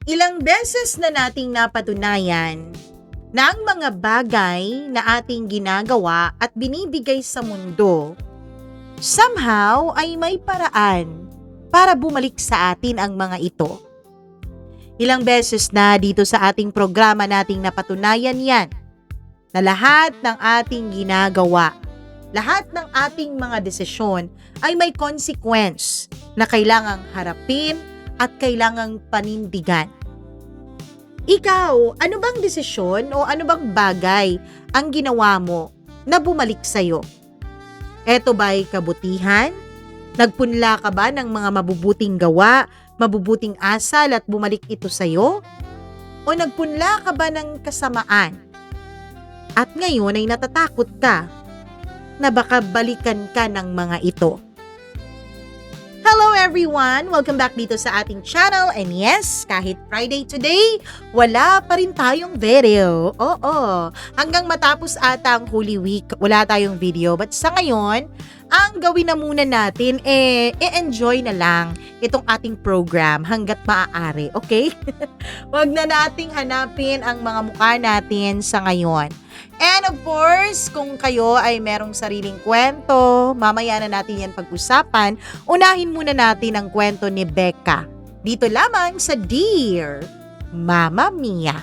Ilang beses na nating napatunayan na ang mga bagay na ating ginagawa at binibigay sa mundo, somehow ay may paraan para bumalik sa atin ang mga ito. Ilang beses na dito sa ating programa nating napatunayan yan na lahat ng ating ginagawa, lahat ng ating mga desisyon ay may consequence na kailangang harapin at kailangang panindigan. Ikaw, ano bang desisyon o ano bang bagay ang ginawa mo na bumalik sa'yo? Eto ba'y kabutihan? Nagpunla ka ba ng mga mabubuting gawa, mabubuting asal at bumalik ito sa'yo? O nagpunla ka ba ng kasamaan? At ngayon ay natatakot ka na baka balikan ka ng mga ito. Hello everyone! Welcome back dito sa ating channel. And yes, kahit Friday today, wala pa rin tayong video. Oo, hanggang matapos ata ang Holy Week, wala tayong video. But sa ngayon, ang gawin na muna natin, i-enjoy na lang itong ating program hanggat maaari, okay? Huwag na nating hanapin ang mga mukha natin sa ngayon. And of course, kung kayo ay merong sariling kwento, mamaya na natin yan pag-usapan. Unahin muna natin ang kwento ni Becca. Dito lamang sa Dear Mama Mia.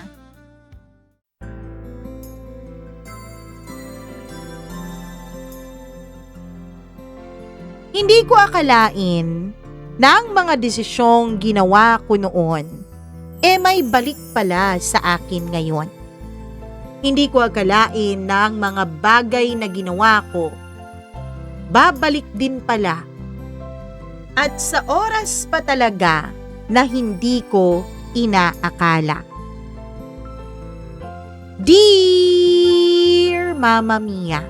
Hindi ko akalain na ang mga desisyong ginawa ko noon, may balik pala sa akin ngayon. Hindi ko akalain na ang mga bagay na ginawa ko, babalik din pala. At sa oras pa talaga na hindi ko inaakala. Dear Mama Mia,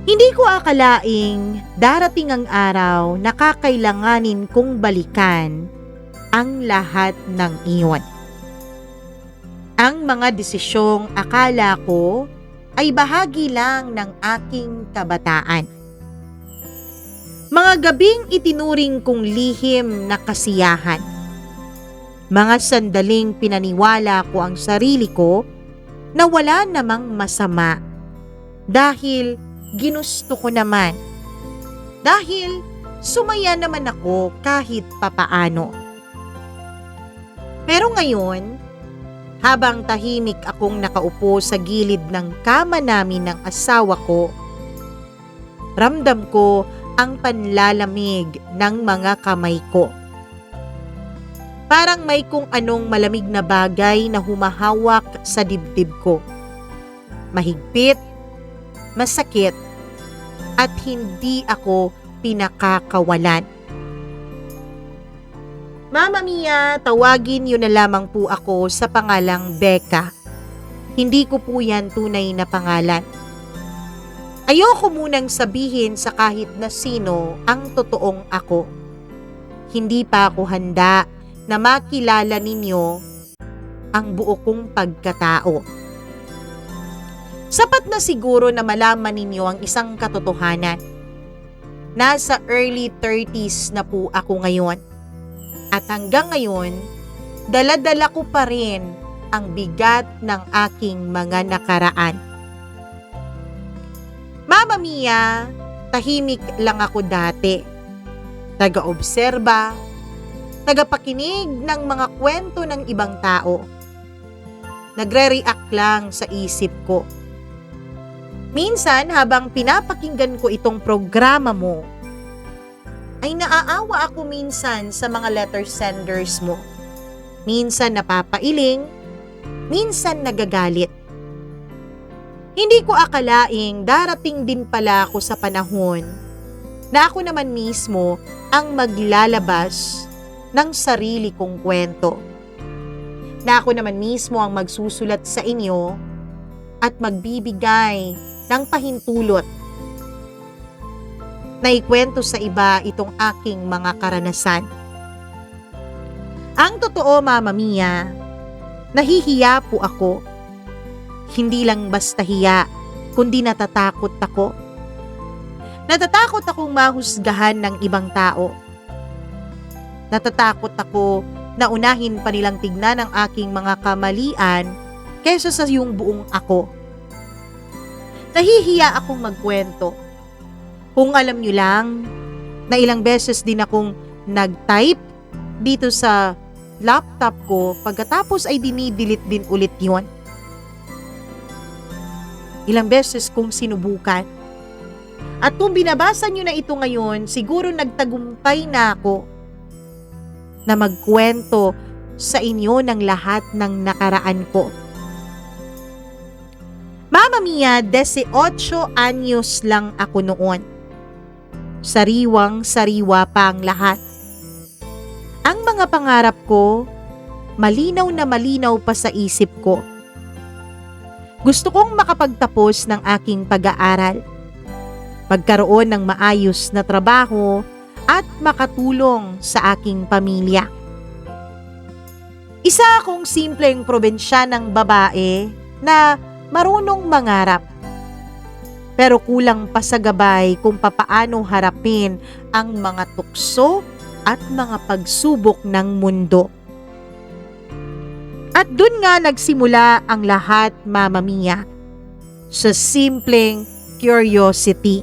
hindi ko akalaing darating ang araw na kakailanganin kong balikan ang lahat ng iyon. Ang mga desisyong akala ko ay bahagi lang ng aking kabataan. Mga gabing itinuring kong lihim na kasiyahan. Mga sandaling pinaniwala ko ang sarili ko na wala namang masama dahil ginusto ko naman. Dahil sumaya naman ako kahit papaano. Pero ngayon, habang tahimik akong nakaupo sa gilid ng kama namin ng asawa ko, ramdam ko ang panlalamig ng mga kamay ko. Parang may kung anong malamig na bagay na humahawak sa dibdib ko. Mahigpit, masakit, at hindi ako pinakakawalan. Mama Mia, tawagin niyo na lamang po ako sa pangalang Becca. Hindi ko po yan tunay na pangalan. Ayoko munang sabihin sa kahit na sino ang totoong ako. Hindi pa ako handa na makilala ninyo ang buo kong pagkatao. Sapat na siguro na malaman ninyo ang isang katotohanan. Nasa early 30s na po ako ngayon. At hanggang ngayon, dala-dala ko pa rin ang bigat ng aking mga nakaraan. Mama Mia, tahimik lang ako dati. Taga-obserba, tagapakinig ng mga kwento ng ibang tao. Nagre-react lang sa isip ko. Minsan habang pinapakinggan ko itong programa mo, ay naaawa ako minsan sa mga letter senders mo. Minsan napapailing, minsan nagagalit. Hindi ko akalaing darating din pala ako sa panahon na ako naman mismo ang maglalabas ng sarili kong kwento. Na ako naman mismo ang magsusulat sa inyo at magbibigay ng pahintulot na ikwento sa iba itong aking mga karanasan. Ang totoo, Mama Mia, nahihiya po ako. Hindi lang basta hiya, kundi natatakot ako. Natatakot akong mahusgahan ng ibang tao. Natatakot ako Naunahin pa nilang tignan ang aking mga kamalian kaysa sa yung buong ako. Nahihiya akong magkwento. Kung alam nyo lang, na ilang beses din akong nag-type dito sa laptop ko, pagkatapos ay dinidelete din ulit yon. Ilang beses kong sinubukan. At kung binabasa nyo na ito ngayon, siguro nagtagumpay na ako na magkwento sa inyo ng lahat ng nakaraan ko. Mama mia, 18 anyos lang ako noon. Sariwang-sariwa pa ang lahat. Ang mga pangarap ko, malinaw na malinaw pa sa isip ko. Gusto kong makapagtapos ng aking pag-aaral, magkaroon ng maayos na trabaho at makatulong sa aking pamilya. Isa akong simpleng probinsyanang babae na marunong mangarap. Pero kulang pa sa gabay kung papaano harapin ang mga tukso at mga pagsubok ng mundo. At dun nga nagsimula ang lahat, Mama Mia, sa simpleng curiosity.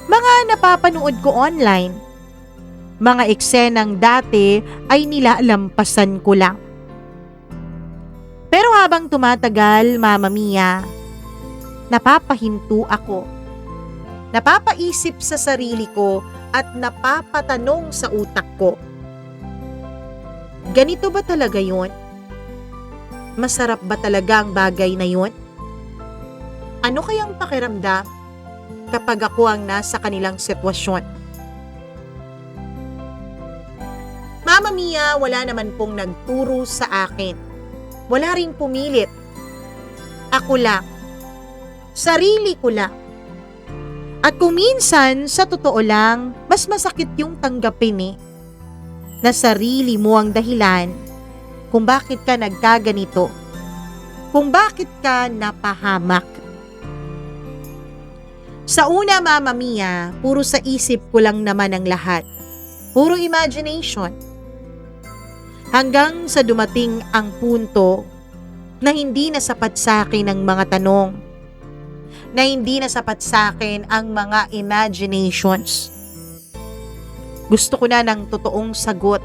Mga napapanood ko online, mga eksenang dati ay nilalampasan ko lang. Pero habang tumatagal, Mama Mia, napapahinto ako. Napapaisip sa sarili ko at napapatanong sa utak ko. Ganito ba talaga yun? Masarap ba talaga ang bagay na yun? Ano kayang pakiramdam kapag ako ang nasa kanilang sitwasyon? Mama Mia, wala naman pong nagturo sa akin. Wala ring pumilit. Ako lang. Sarili ko lang. At kung minsan, sa totoo lang, mas masakit yung tanggapin na sarili mo ang dahilan kung bakit ka nagkaganito, kung bakit ka napahamak. Sa una, Mama Mia, puro sa isip ko lang naman ang lahat. Puro imagination. Hanggang sa dumating ang punto na hindi na sapat sa akin ang mga tanong, na hindi na sapat sa akin ang mga imaginations. Gusto ko na ng totoong sagot.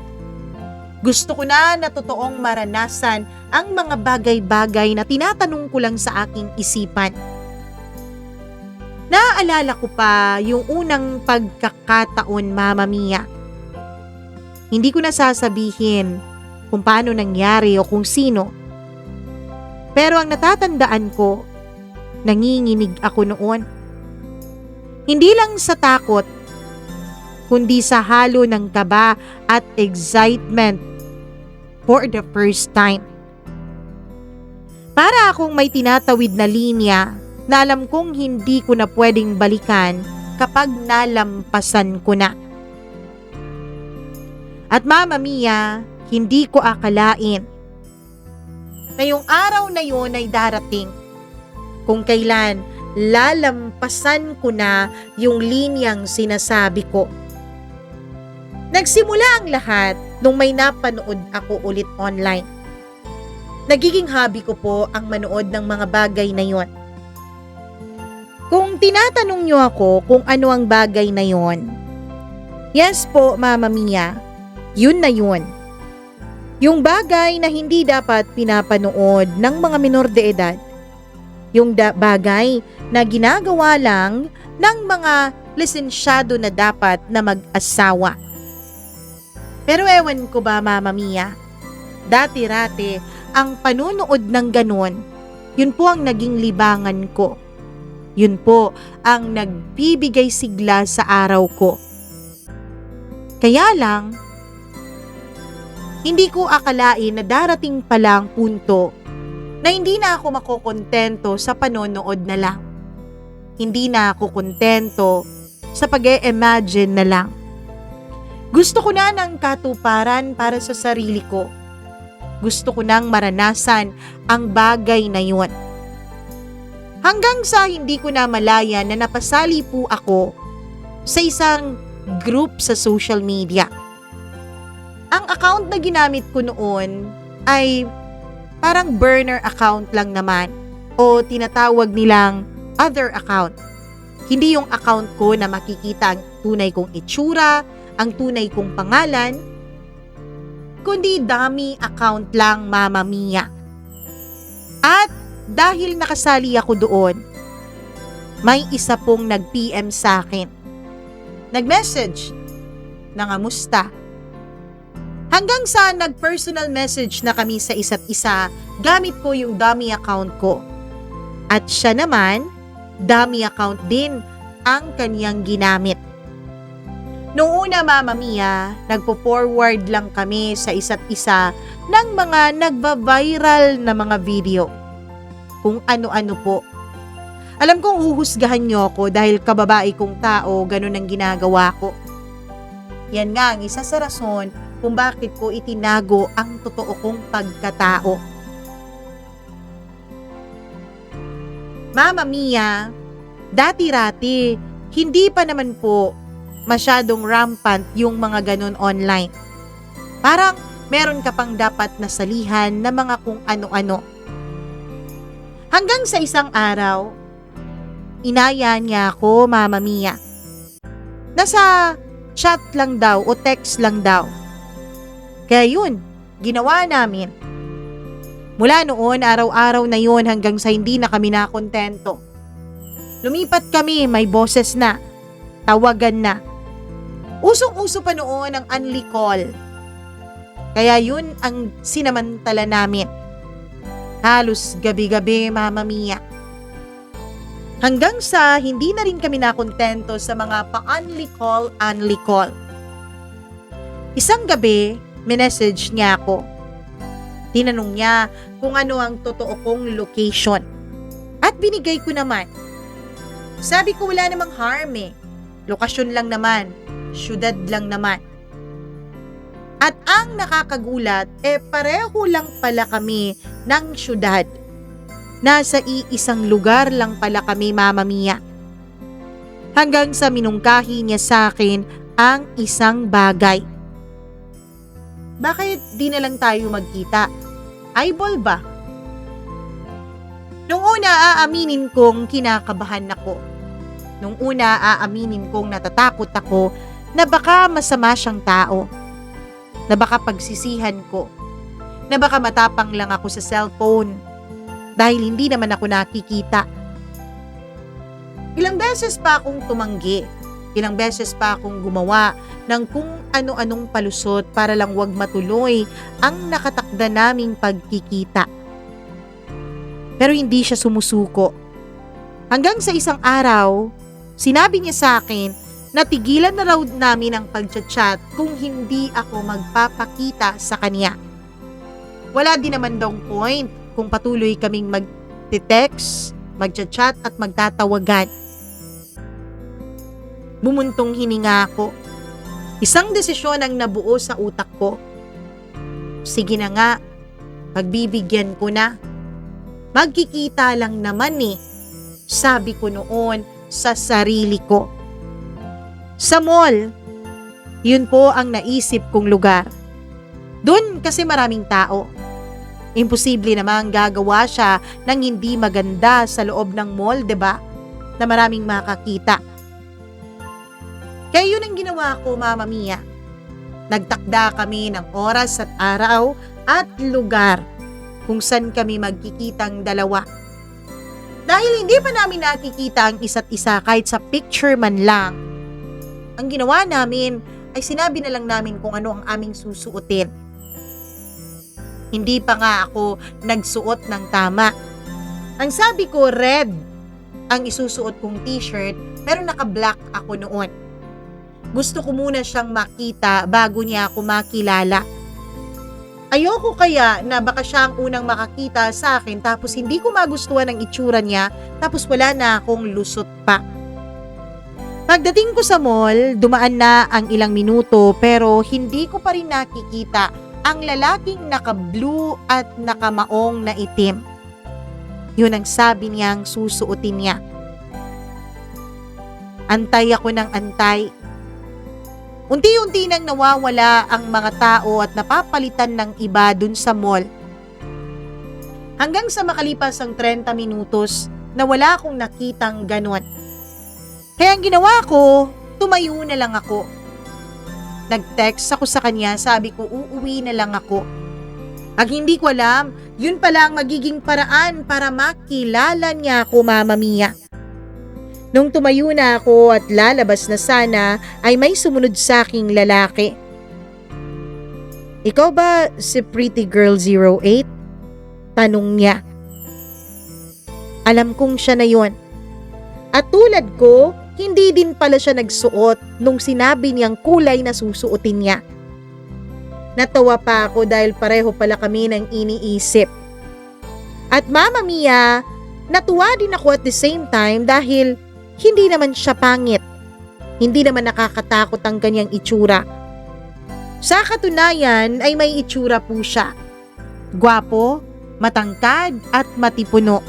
Gusto ko na totoong maranasan ang mga bagay-bagay na tinatanong ko lang sa aking isipan. Naaalala ko pa yung unang pagkakataon, Mama Mia. Hindi ko na sasabihin kung paano nangyari o kung sino. Pero ang natatandaan ko, nanginginig ako noon. Hindi lang sa takot, kundi sa halo ng kaba at excitement for the first time. Para akong may tinatawid na linya na alam kong hindi ko na pwedeng balikan kapag nalampasan ko na. At Mama Mia, hindi ko akalain na yung araw na yun ay darating kung kailan lalampasan ko na yung linyang sinasabi ko. Nagsimula ang lahat nung may napanood ako ulit online. Nagiging hobby ko po ang manood ng mga bagay na yon. Kung tinatanong nyo ako kung ano ang bagay na yon, yes po, Mama Mia, yun na yun. Yung bagay na hindi dapat pinapanood ng mga minor de edad. Yung bagay na ginagawa lang ng mga lisensyado na dapat na mag-asawa. Pero ewan ko ba, Mama Mia, dati-rati ang panunood ng ganon, yun po ang naging libangan ko. Yun po ang nagbibigay sigla sa araw ko. Kaya lang, hindi ko akalain na darating pala ang punto na hindi na ako makokontento sa panonood na lang. Hindi na ako kontento sa pag-e-imagine na lang. Gusto ko na ng katuparan para sa sarili ko. Gusto ko nang maranasan ang bagay na yun. Hanggang sa hindi ko na malaya na napasali po ako sa isang group sa social media. Ang account na ginamit ko noon ay parang burner account lang naman o tinatawag nilang other account. Hindi yung account ko na makikita ang tunay kong itsura, ang tunay kong pangalan, kundi dummy account lang, Mama Mia. At dahil nakasali ako doon, may isa pong nag-PM sa akin. Nag-message na ngamusta. Hanggang sa nag-personal message na kami sa isa't isa, gamit ko yung dummy account ko. At siya naman, dummy account din ang kanyang ginamit. Noong una, Mama Mia, nagpo-forward lang kami sa isa't isa ng mga nagba-viral na mga video. Kung ano-ano po. Alam kong uhusgahan niyo ako dahil kababae kong tao, ganun ang ginagawa ko. Yan nga ang isa sa rason kung bakit ko itinago ang totoo kong pagkatao. Mama Mia, dati-rati, hindi pa naman po masyadong rampant yung mga ganun online. Parang meron ka pang dapat nasalihan na mga kung ano-ano. Hanggang sa isang araw, inaya niya ako, Mama Mia. Nasa chat lang daw o text lang daw. Kaya yun, ginawa namin. Mula noon, araw-araw na yun hanggang sa hindi na kami nakontento. Lumipat kami, may boses na, tawagan na. Usong-uso pa noon ang unli call. Kaya yun ang sinamantala namin. Halos gabi-gabi, Mama Mia. Hanggang sa hindi na rin kami nakontento sa mga pa-unli call. Isang gabi, minessage niya ako. Tinanong niya kung ano ang totoo kong location. At binigay ko naman. Sabi ko wala namang harm eh. Lokasyon lang naman. Syudad lang naman. At ang nakakagulat, pareho lang pala kami ng syudad. Nasa iisang lugar lang pala kami, Mama Mia. Hanggang sa minungkahi niya sa akin ang isang bagay. Bakit di na lang tayo magkita? Eyeball ba? Nung una, aaminin kong kinakabahan ako. Nung una, aaminin kong natatakot ako na baka masama siyang tao. Na baka pagsisihan ko. Na baka matapang lang ako sa cellphone. Dahil hindi naman ako nakikita. Ilang beses pa akong tumanggi. Ilang beses pa akong gumawa ng kung ano-anong palusot para lang wag matuloy ang nakatakda naming pagkikita. Pero hindi siya sumusuko. Hanggang sa isang araw, sinabi niya sa akin na tigilan na raw namin ang pag-chat kung hindi ako magpapakita sa kanya. Wala din naman daw point kung patuloy kaming mag-text, mag-chat at magtatawagan. Bumuntong hininga ako. Isang desisyon ang nabuo sa utak ko. Sige na nga, pagbibigyan ko na. Magkikita lang naman eh, sabi ko noon sa sarili ko. Sa mall, yun po ang naisip kong lugar. Doon kasi maraming tao. Imposible namang gagawa siya ng hindi maganda sa loob ng mall, 'di ba? Na maraming makakita. Kaya yun ang ginawa ko, Mama Mia. Nagtakda kami ng oras at araw at lugar kung saan kami magkikitang dalawa. Dahil hindi pa namin nakikita ang isa't isa kahit sa picture man lang, ang ginawa namin ay sinabi na lang namin kung ano ang aming susuotin. Hindi pa nga ako nagsuot ng tama. Ang sabi ko, red ang isusuot kong t-shirt pero naka-black ako noon. Gusto ko muna siyang makita bago niya ako makilala. Ayoko kaya na baka siya ang unang makakita sa akin tapos hindi ko magustuhan ang itsura niya tapos wala na akong lusot pa. Pagdating ko sa mall, dumaan na ang ilang minuto pero hindi ko pa rin nakikita ang lalaking naka-blue at nakamaong na itim. Yun ang sabi niyang susuotin niya. Antay ako ng antay. Unti-unti nang nawawala ang mga tao at napapalitan ng iba dun sa mall. Hanggang sa makalipas ang 30 minutos na wala akong nakitang ganon. Kaya ang ginawa ko, tumayo na lang ako. Nag-text ako sa kanya, sabi ko uuwi na lang ako. Ang hindi ko alam, yun pala ang magiging paraan para makilala niya ako, Mama Mia. Nung tumayo na ako at lalabas na sana, ay may sumunod sa aking lalaki. Ikaw ba si Pretty Girl 08? Tanong niya. Alam kong siya na yon. At tulad ko, hindi din pala siya nagsuot nung sinabi niyang kulay na susuotin niya. Natawa pa ako dahil pareho pala kami ng iniisip. At Mama Mia, natuwa din ako at the same time dahil hindi naman siya pangit. Hindi naman nakakatakot ang kanyang itsura. Sa katunayan ay may itsura po siya. Gwapo, matangkad at matipuno.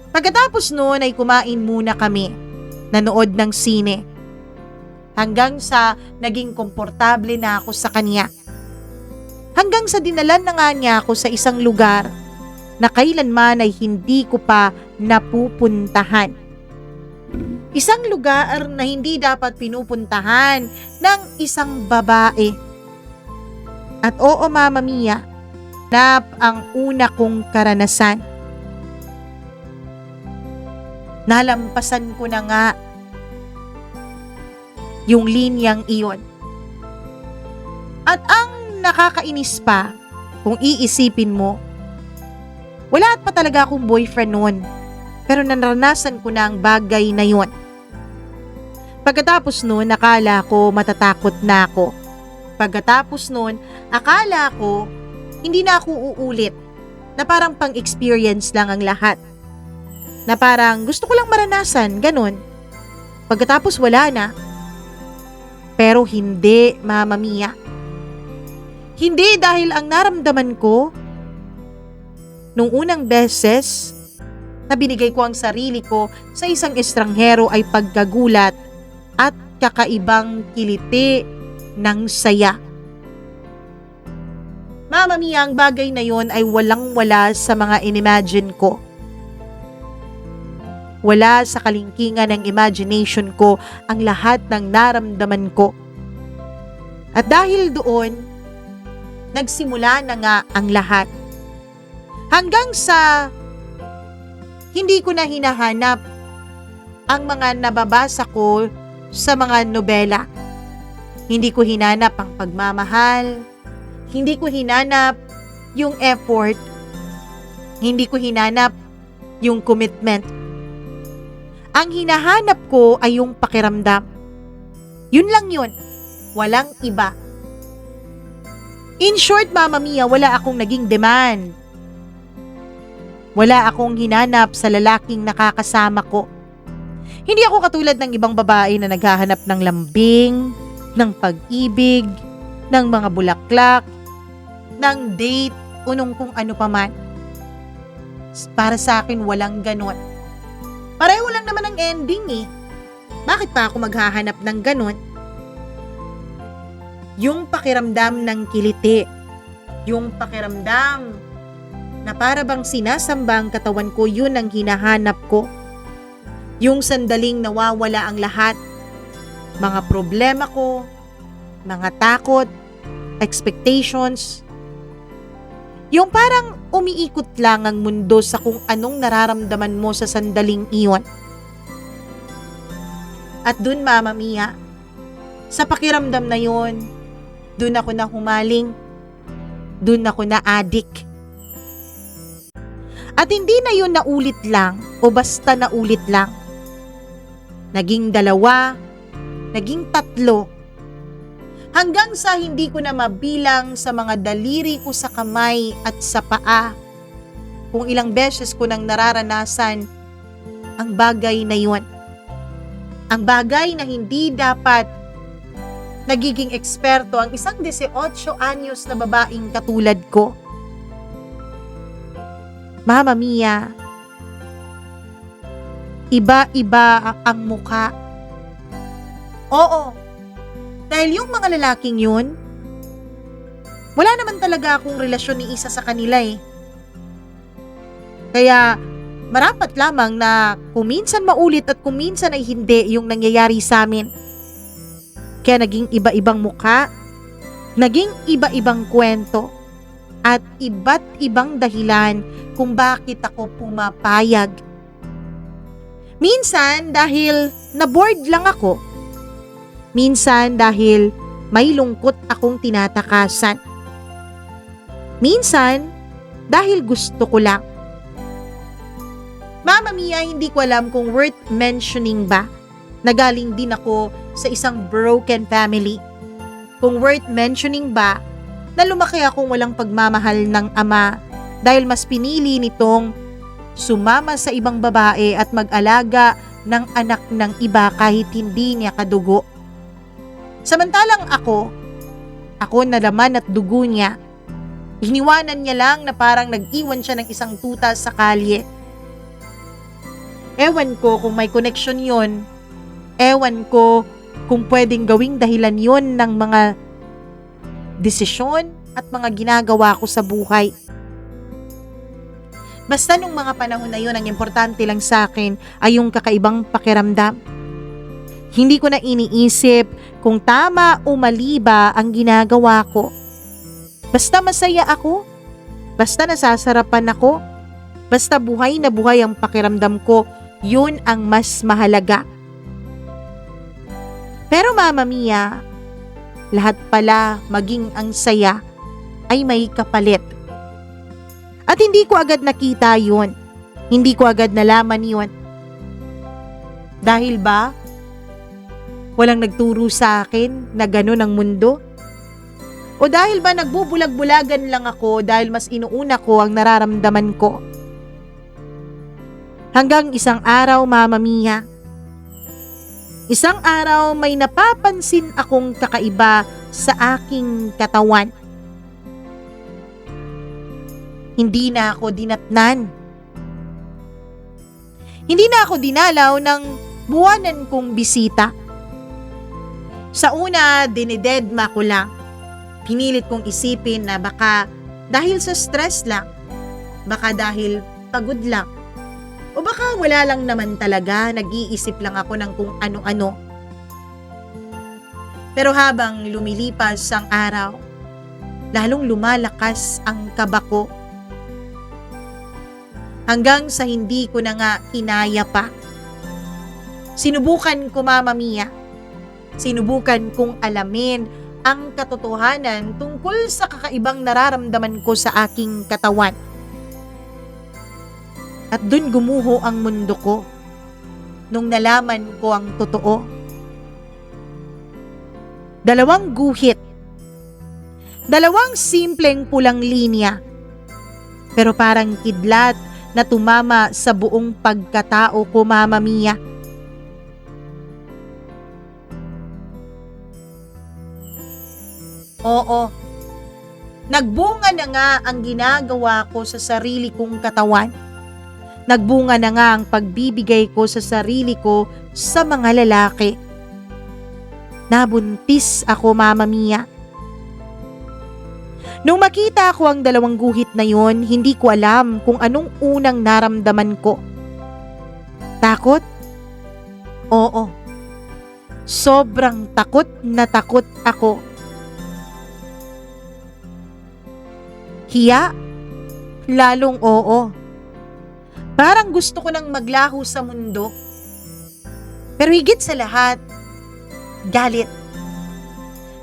Pagkatapos noon ay kumain muna kami. Nanood ng sine. Hanggang sa naging komportable na ako sa kanya. Hanggang sa dinalan na nga niya ako sa isang lugar na kailanman ay hindi ko pa napupuntahan. Isang lugar na hindi dapat pinupuntahan ng isang babae. At oo, Mama Mia, ang una kong karanasan. Nalampasan ko na nga yung linyang iyon. At ang nakakainis pa, kung iisipin mo, wala pa talaga akong boyfriend noon. Pero naranasan ko na ang bagay na yon. Pagkatapos noon, akala ko matatakot na ako. Pagkatapos noon, akala ko hindi na ako uulit. Na parang pang-experience lang ang lahat. Na parang gusto ko lang maranasan, ganun. Pagkatapos wala na. Pero hindi, Mama Mia. Hindi dahil ang naramdaman ko nung unang beses na binigay ko ang sarili ko sa isang estranghero ay pagkagulat at kakaibang kiliti ng saya. Mama Mia, ang bagay na yon ay walang-wala sa mga inimagine ko. Wala sa kalingkingan ng imagination ko ang lahat ng naramdaman ko. At dahil doon, nagsimula na nga ang lahat. Hanggang sa hindi ko na hinahanap ang mga nababasa ko sa mga nobela. Hindi ko hinanap ang pagmamahal. Hindi ko hinanap yung effort. Hindi ko hinanap yung commitment. Ang hinahanap ko ay yung pakiramdam. Yun lang yun. Walang iba. In short, Mama Mia, wala akong naging demand. Wala akong hinanap sa lalaking nakakasama ko. Hindi ako katulad ng ibang babae na naghahanap ng lambing, ng pag-ibig, ng mga bulaklak, ng date, unong kung ano pa man. Para sa akin, walang ganon. Pareho lang naman ang ending eh. Bakit pa ako maghahanap ng ganon? Yung pakiramdam ng kiliti. Yung pakiramdam na para bang sinasamba ang katawan ko, yun ang hinahanap ko. Yung sandaling nawawala ang lahat. Mga problema ko, mga takot, expectations. Yung parang umiikot lang ang mundo sa kung anong nararamdaman mo sa sandaling iyon. At dun, Mama Mia, sa pakiramdam na yon, dun ako na humaling, dun ako na addict. At hindi na yun naulit lang o basta naulit lang. Naging 2, naging 3. Hanggang sa hindi ko na mabilang sa mga daliri ko sa kamay at sa paa kung ilang beses ko nang nararanasan ang bagay na yun. Ang bagay na hindi dapat nagiging eksperto ang isang 18 anyos na babaeng katulad ko. Mama Mia, iba-iba ang mukha. Oo, Dahil yung mga lalaking yun, wala naman talaga akong relasyon ni isa sa kanila eh. Kaya marapat lamang na kung minsan maulit at kung minsan ay hindi yung nangyayari sa amin. Kaya naging iba-ibang mukha, naging iba-ibang kwento, at iba't ibang dahilan kung bakit ako pumapayag. Minsan dahil na-bored lang ako. Minsan dahil may lungkot akong tinatakasan. Minsan dahil gusto ko lang. Mama Mia, hindi ko alam kung worth mentioning ba na galing din ako sa isang broken family. Kung worth mentioning ba na lumaki akong walang pagmamahal ng ama dahil mas pinili nitong sumama sa ibang babae at mag-alaga ng anak ng iba kahit hindi niya kadugo. Samantalang ako na laman at dugo niya, iniwanan niya lang na parang nag-iwan siya ng isang tuta sa kalye. Ewan ko kung may connection yon. Ewan ko kung pwedeng gawing dahilan yon ng mga desisyon at mga ginagawa ko sa buhay. Basta nung mga panahon na yun, ang importante lang sa akin ay yung kakaibang pakiramdam. Hindi ko na iniisip kung tama o mali ba ang ginagawa ko. Basta masaya ako, basta nasasarapan ako, basta buhay na buhay ang pakiramdam ko, yun ang mas mahalaga. Pero Mama Mia, lahat pala maging ang saya ay may kapalit. At hindi ko agad nakita yun. Hindi ko agad nalaman yun. Dahil ba, walang nagturo sa akin na ganun ang mundo? O dahil ba nagbubulag-bulagan lang ako dahil mas inuuna ko ang nararamdaman ko? Hanggang isang araw, Mama Mia, isang araw may napapansin akong kakaiba sa aking katawan. Hindi na ako dinatnan. Hindi na ako dinalaw ng buwanan kong bisita. Sa una, dinidedma ko lang. Pinilit kong isipin na baka dahil sa stress lang, baka dahil pagod lang, o baka wala lang naman talaga, nag-iisip lang ako ng kung ano-ano. Pero habang lumilipas ang araw, lalong lumalakas ang kaba ko. Hanggang sa hindi ko na nga kinaya pa. Sinubukan ko, Mama Mia. Sinubukan kong alamin ang katotohanan tungkol sa kakaibang nararamdaman ko sa aking katawan. At dun gumuho ang mundo ko nung nalaman ko ang totoo. 2 guhit. 2 simpleng pulang linya. Pero parang kidlat na tumama sa buong pagkatao ko, Mama Mia. Oo, nagbunga na nga ang ginagawa ko sa sarili kong katawan. Nagbunga na nga ang pagbibigay ko sa sarili ko sa mga lalaki. Nabuntis ako, Mama Mia. Nung makita ko ang 2 guhit na yon, hindi ko alam kung anong unang naramdaman ko. Takot? Oo. Sobrang takot na takot ako. Hiya? Lalong oo. Parang gusto ko nang maglaho sa mundo. Pero higit sa lahat, galit.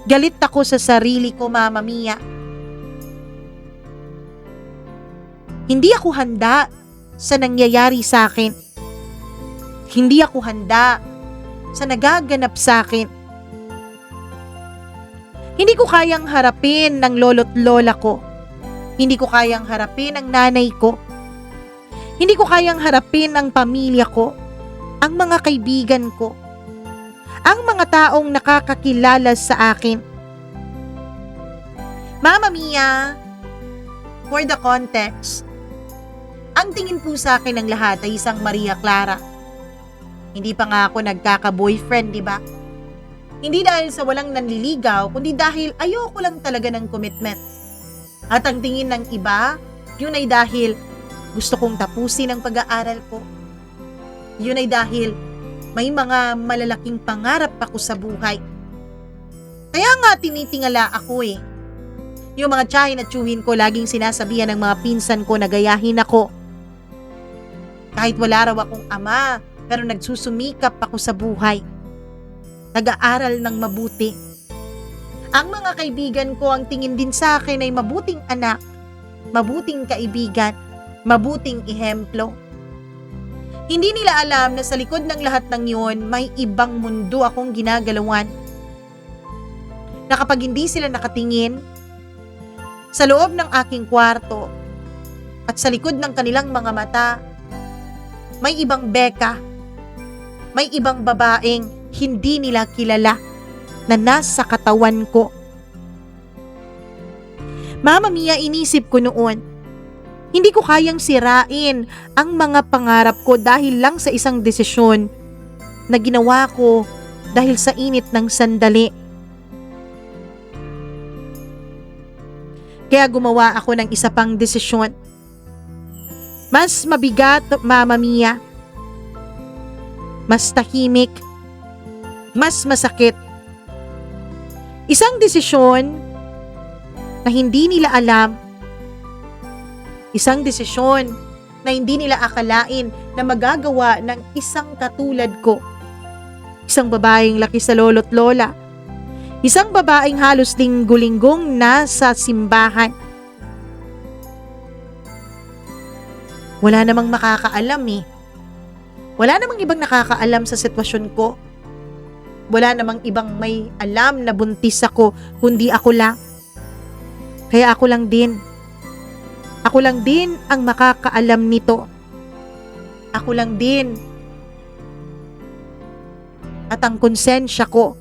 Galit ako sa sarili ko, Mama Mia. Hindi ako handa sa nangyayari sa akin. Hindi ako handa sa nagaganap sa akin. Hindi ko kayang harapin ng lolo't lola ko. Hindi ko kayang harapin ang nanay ko. Hindi ko kayang harapin ang pamilya ko, ang mga kaibigan ko, ang mga taong nakakakilala sa akin. Mama Mia, for the context, ang tingin po sa akin ng lahat ay isang Maria Clara. Hindi pa nga ako nagkaka-boyfriend, di ba? Hindi dahil sa walang nanliligaw, kundi dahil ayoko lang talaga ng commitment. At ang tingin ng iba, yun ay dahil gusto kong tapusin ang pag-aaral ko. Yun ay dahil may mga malalaking pangarap ako sa buhay. Kaya nga tinitingala ako eh. Yung mga tiyahin at tiyuhin ko laging sinasabihan ng mga pinsan ko na gayahin ako. Kahit wala raw akong ama, pero nagsusumikap ako sa buhay. Nag-aaral ng mabuti. Ang mga kaibigan ko ang tingin din sa akin ay mabuting anak, mabuting kaibigan, mabuting ehemplo. Hindi nila alam na sa likod ng lahat ng yun, may ibang mundo akong ginagalawan. Na kapag hindi sila nakatingin, sa loob ng aking kwarto at sa likod ng kanilang mga mata, may ibang beka, may ibang babaeng hindi nila kilala na nasa katawan ko. Mama Mia, inisip ko noon, hindi ko kayang sirain ang mga pangarap ko dahil lang sa isang desisyon na ginawa ko dahil sa init ng sandali. Kaya gumawa ako ng isa pang desisyon. Mas mabigat, Mama Mia. Mas tahimik. Mas masakit. Isang desisyon na hindi nila alam. Isang desisyon na hindi nila akalain na magagawa ng isang katulad ko. Isang babaeng laki sa lolo't lola. Isang babaeng halos linggo-linggong nasa simbahan. Wala namang makakaalam eh. Wala namang ibang nakakaalam sa sitwasyon ko. Wala namang ibang may alam na buntis ako kundi ako lang. Kaya ako lang din. Ako lang din ang makakaalam nito. Ako lang din. At ang konsensya ko.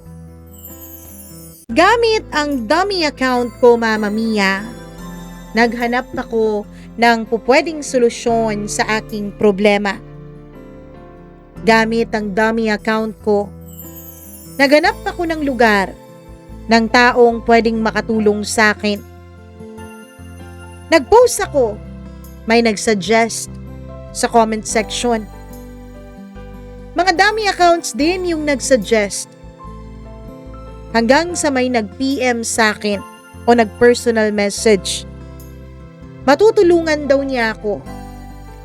Gamit ang dummy account ko, Mama Mia, naghanap ako ng pupwedeng solusyon sa aking problema. Gamit ang dummy account ko, naghanap ako ng lugar ng taong pwedeng makatulong sa akin. Nag-post ako, may nag-suggest sa comment section. Mga dummy accounts din yung nag-suggest. Hanggang sa may nag-PM sa akin o nag-personal message. Matutulungan daw niya ako.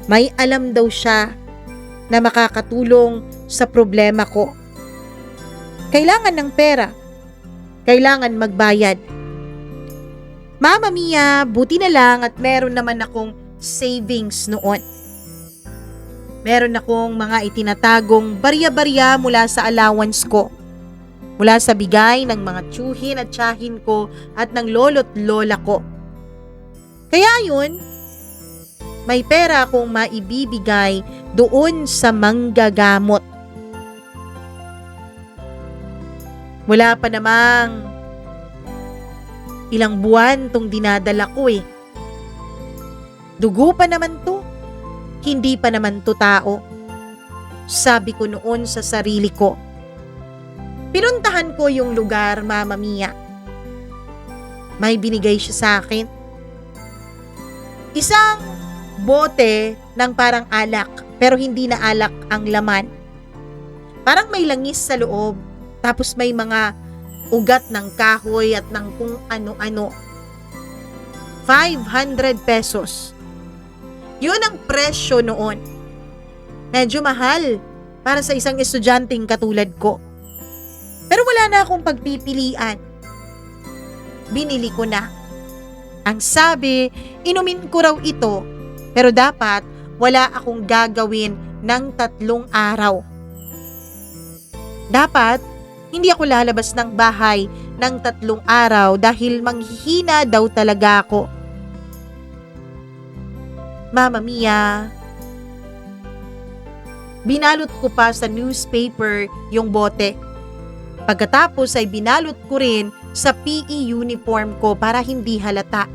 May alam daw siya na makakatulong sa problema ko. Kailangan ng pera. Kailangan magbayad. Mama Mia, buti na lang at meron naman akong savings noon. Meron akong mga itinatagong barya-barya mula sa allowance ko. Mula sa bigay ng mga tiyuhin at tiyahin ko at ng lolo't lola ko. Kaya yun, may pera akong maibibigay doon sa manggagamot. Wala pa namang ilang buwan tong dinadala ko eh. Dugo pa naman to. Hindi pa naman to tao. Sabi ko noon sa sarili ko. Pinuntahan ko yung lugar, Mama Mia. May binigay siya sa akin. Isang bote ng parang alak, pero hindi na alak ang laman. Parang may langis sa loob, tapos may mga ugat ng kahoy at ng kung ano-ano. 500 pesos. Yun ang presyo noon. Medyo mahal para sa isang estudyanteng katulad ko. Pero wala na akong pagpipilian. Binili ko na. Ang sabi, inumin ko raw ito, pero dapat wala akong gagawin ng 3 araw. Dapat, hindi ako lalabas ng bahay ng 3 araw dahil manghihina daw talaga ako. Mama Mia, binalot ko pa sa newspaper yung bote. Pagkatapos ay binalot ko rin sa PE uniform ko para hindi halata.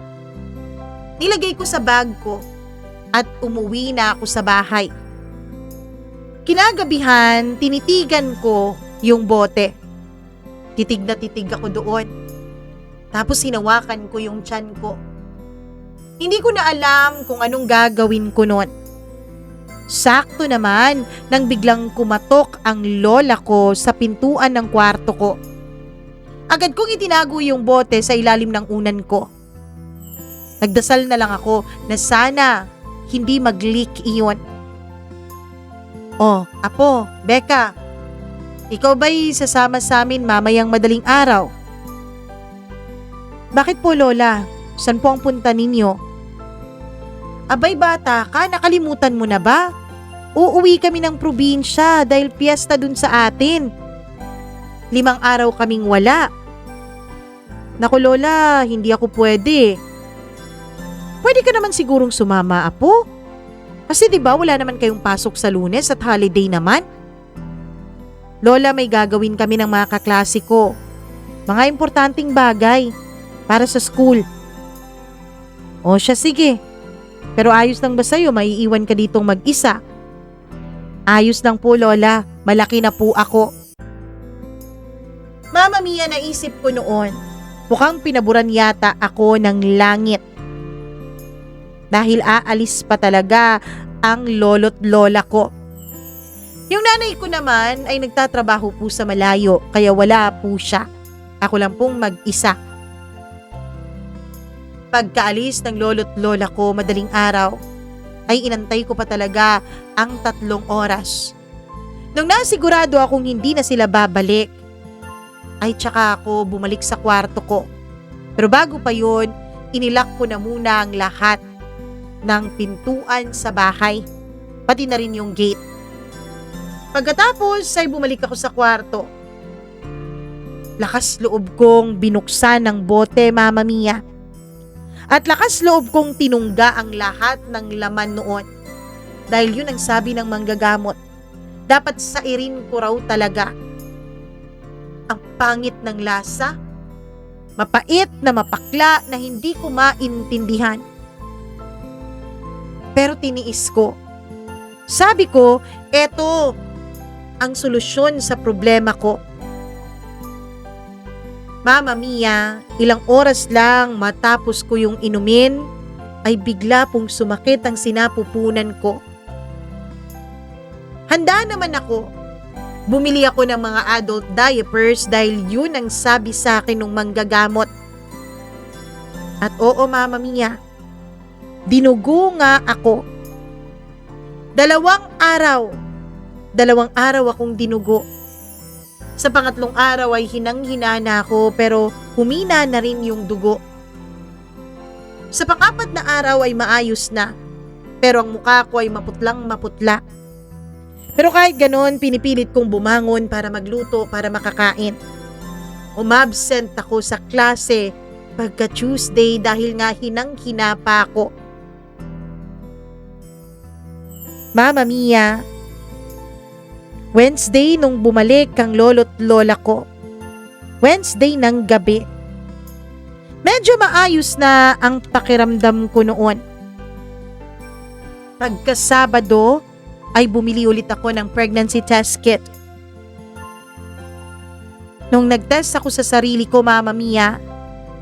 Nilagay ko sa bag ko at umuwi na ako sa bahay. Kinagabihan, tinitigan ko yung bote. Titig na titig ako doon. Tapos hinawakan ko yung tiyan ko. Hindi ko na alam kung anong gagawin ko noon. Sakto naman nang biglang kumatok ang lola ko sa pintuan ng kwarto ko. Agad kong itinago yung bote sa ilalim ng unan ko. Nagdasal na lang ako na sana hindi mag-leak iyon. Oh, Apo, Becca, ikaw ba'y sasama sa amin mamayang madaling araw? Bakit po, Lola? San po ang punta ninyo? Abay bata ka, nakalimutan mo na ba? Uuwi kami ng probinsya dahil piyesta dun sa atin. 5 araw kaming wala. Naku Lola, hindi ako pwede. Pwede ka naman sigurong sumama, Apo. Kasi 'di ba wala naman kayong pasok sa Lunes at holiday naman? Lola, may gagawin kami ng mga kaklase ko. Mga importanteng bagay para sa school. O siya, sige. Pero ayos lang ba sa'yo, maiiwan ka ditong mag-isa? Ayos lang po, Lola. Malaki na po ako. Mama Mia, naisip ko noon. Mukhang pinaburan yata ako ng langit. Dahil aalis pa talaga ang lolo't lola ko. Yung nanay ko naman ay nagtatrabaho po sa malayo kaya wala po siya. Ako lang pong mag-isa. Pagkaalis ng lolo't lola ko madaling araw, ay inantay ko pa talaga ang 3 oras. Nung nasigurado akong hindi na sila babalik, ay tsaka ako bumalik sa kwarto ko. Pero bago pa yun, inilak ko na muna ang lahat ng pintuan sa bahay, pati na rin yung gate. Pagkatapos ay bumalik ako sa kwarto. Lakas loob kong binuksan ng bote, Mama Mia. At lakas loob kong tinungga ang lahat ng laman noon. Dahil yun ang sabi ng manggagamot. Dapat sairin ko raw talaga. Ang pangit ng lasa. Mapait na mapakla na hindi ko maintindihan. Pero tiniis ko. Sabi ko, eto ang solusyon sa problema ko. Mama Mia, ilang oras lang matapos ko yung inumin, ay bigla pong sumakit ang sinapupunan ko. Handa naman ako. Bumili ako ng mga adult diapers dahil yun ang sabi sa akin ng manggagamot. At oo, Mama Mia, dinugo nga ako. 2 araw akong dinugo. Sa pangatlong araw ay hinang-hina na ako pero humina na rin yung dugo. Sa pang-4 na araw ay maayos na pero ang mukha ko ay maputlang-maputla. Pero kahit ganon, pinipilit kong bumangon para magluto para makakain. Umabsent ako sa klase pagka Tuesday dahil nga hinang-hina pa ako. Mama Mia, Wednesday nung bumalik ang lolo't lola ko. Wednesday ng gabi. Medyo maayos na ang pakiramdam ko noon. Pagka Sabado, ay bumili ulit ako ng pregnancy test kit. Nung nagtest ako sa sarili ko, Mama Mia,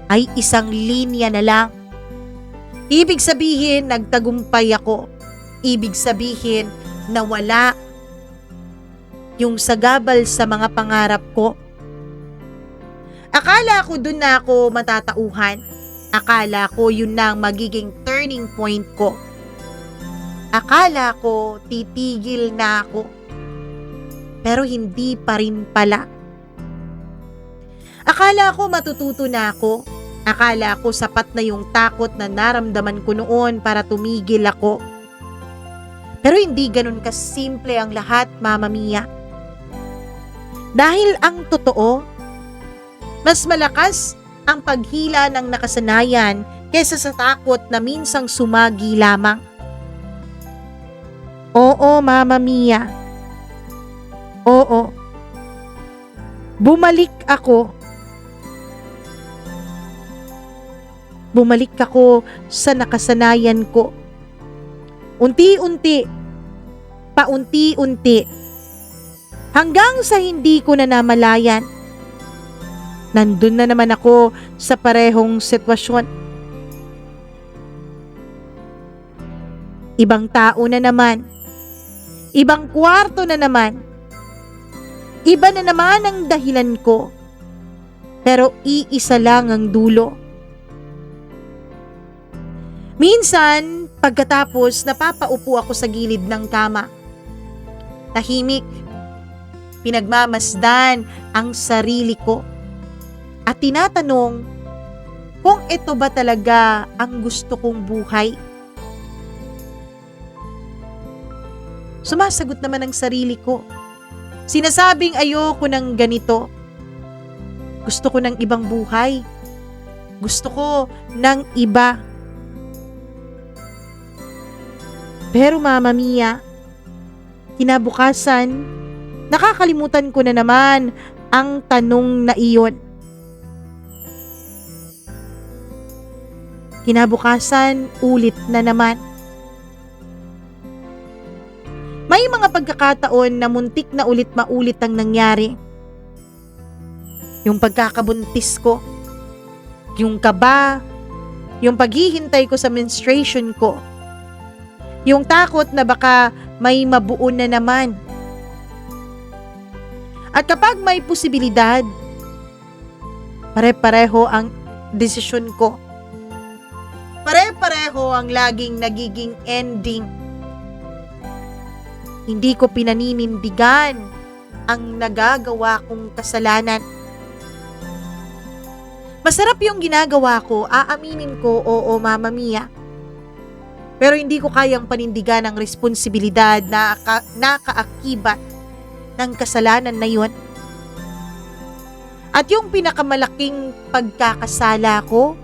ay 1 linya na lang. Ibig sabihin, nagtagumpay ako. Ibig sabihin, nawala yung sagabal sa mga pangarap ko. Akala ko dun na ako matatauhan. Akala ko yun na ang magiging turning point ko. Akala ko titigil na ako. Pero hindi pa rin pala. Akala ko matututo na ako. Akala ko sapat na yung takot na naramdaman ko noon para tumigil ako. Pero hindi ganun kasimple ang lahat, Mama Mia. Dahil ang totoo, mas malakas ang paghila ng nakasanayan kaysa sa takot na minsang sumagi lamang. Oo, Mama Mia. Oo. Bumalik ako. Bumalik ako sa nakasanayan ko. Unti-unti. Paunti-unti. Hanggang sa hindi ko na namalayan. Nandun na naman ako sa parehong sitwasyon. Ibang tao na naman. Ibang kwarto na naman. Iba na naman ang dahilan ko. Pero iisa lang ang dulo. Minsan, pagkatapos napapaupo ako sa gilid ng kama. Tahimik. Pinagmamasdan ang sarili ko. At tinatanong kung ito ba talaga ang gusto kong buhay. Sumasagot naman ang sarili ko. Sinasabing ayoko ng ganito. Gusto ko ng ibang buhay. Gusto ko ng iba. Pero Mama Mia, kinabukasan, nakakalimutan ko na naman ang tanong na iyon. Kinabukasan, ulit na naman. May mga pagkakataon na muntik na ulit maulit ang nangyari. Yung pagkakabuntis ko, yung kaba, yung paghihintay ko sa menstruation ko, yung takot na baka may mabuo na naman. At kapag may posibilidad, pare-pareho ang desisyon ko. Pare-pareho ang laging nagiging ending. Hindi ko pinaninindigan ang nagagawa kong kasalanan. Masarap yung ginagawa ko, aaminin ko, oo Mama Mia. Pero hindi ko kayang panindigan ang responsibilidad na nakaakibat ng kasalanan na yun. At yung pinakamalaking pagkakasala ko,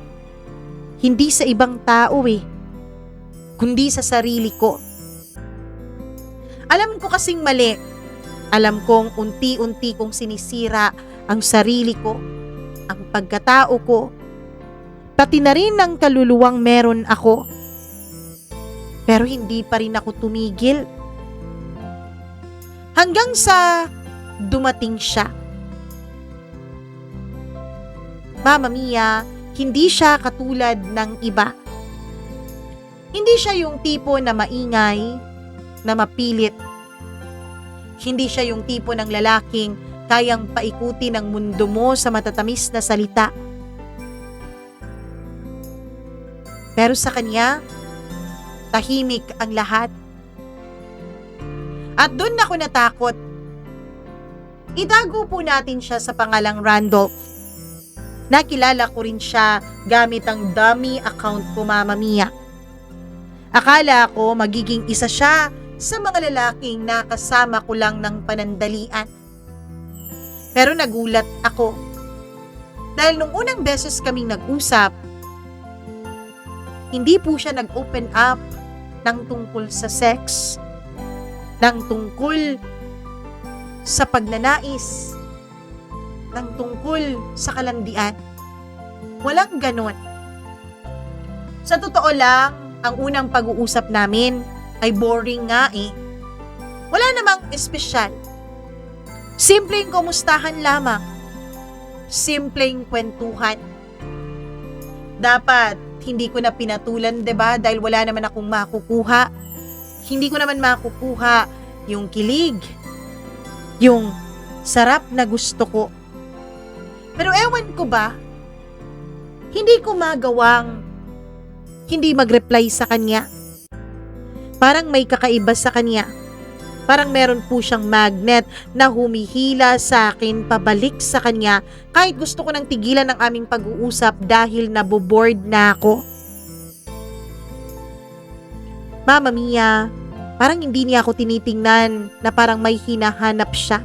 hindi sa ibang tao kundi sa sarili ko. Alam ko kasing mali. Alam kong unti-unti kong sinisira ang sarili ko, ang pagkatao ko, pati na rin ang kaluluwang meron ako. Pero hindi pa rin ako tumigil. Hanggang sa dumating siya. Mama Mia, hindi siya katulad ng iba. Hindi siya yung tipo na maingay, na mapilit. Hindi siya yung tipo ng lalaking kayang paikuti ng mundo mo sa matatamis na salita. Pero sa kanya, tahimik ang lahat. At doon ako natakot. Itago po natin siya sa pangalang Randolph. Nakilala ko rin siya gamit ang dummy account ko, Mama Mia. Akala ko magiging isa siya sa mga lalaking nakasama ko lang ng panandalian. Pero nagulat ako. Dahil nung unang beses kaming nag-usap, hindi po siya nag-open up ng tungkol sa sex, ng tungkol sa pagnanais, ng tungkol sa kalandian. Walang ganon. Sa totoo lang, ang unang pag-uusap namin ay boring nga Wala namang espesyal. Simpleng kumustahan lamang. Simpleng kwentuhan. Dapat hindi ko na pinatulan, 'di ba? Dahil wala naman akong makukuha. Hindi ko naman makukuha yung kilig, yung sarap na gusto ko. Pero ewan ko ba, hindi ko magawang hindi mag-reply sa kanya. Parang may kakaiba sa kanya. Parang meron po siyang magnet na humihila sa akin pabalik sa kanya kahit gusto ko nang tigilan ang aming pag-uusap dahil naboboard na ako. Mama Mia, parang hindi niya ako tinitingnan na parang may hinahanap siya.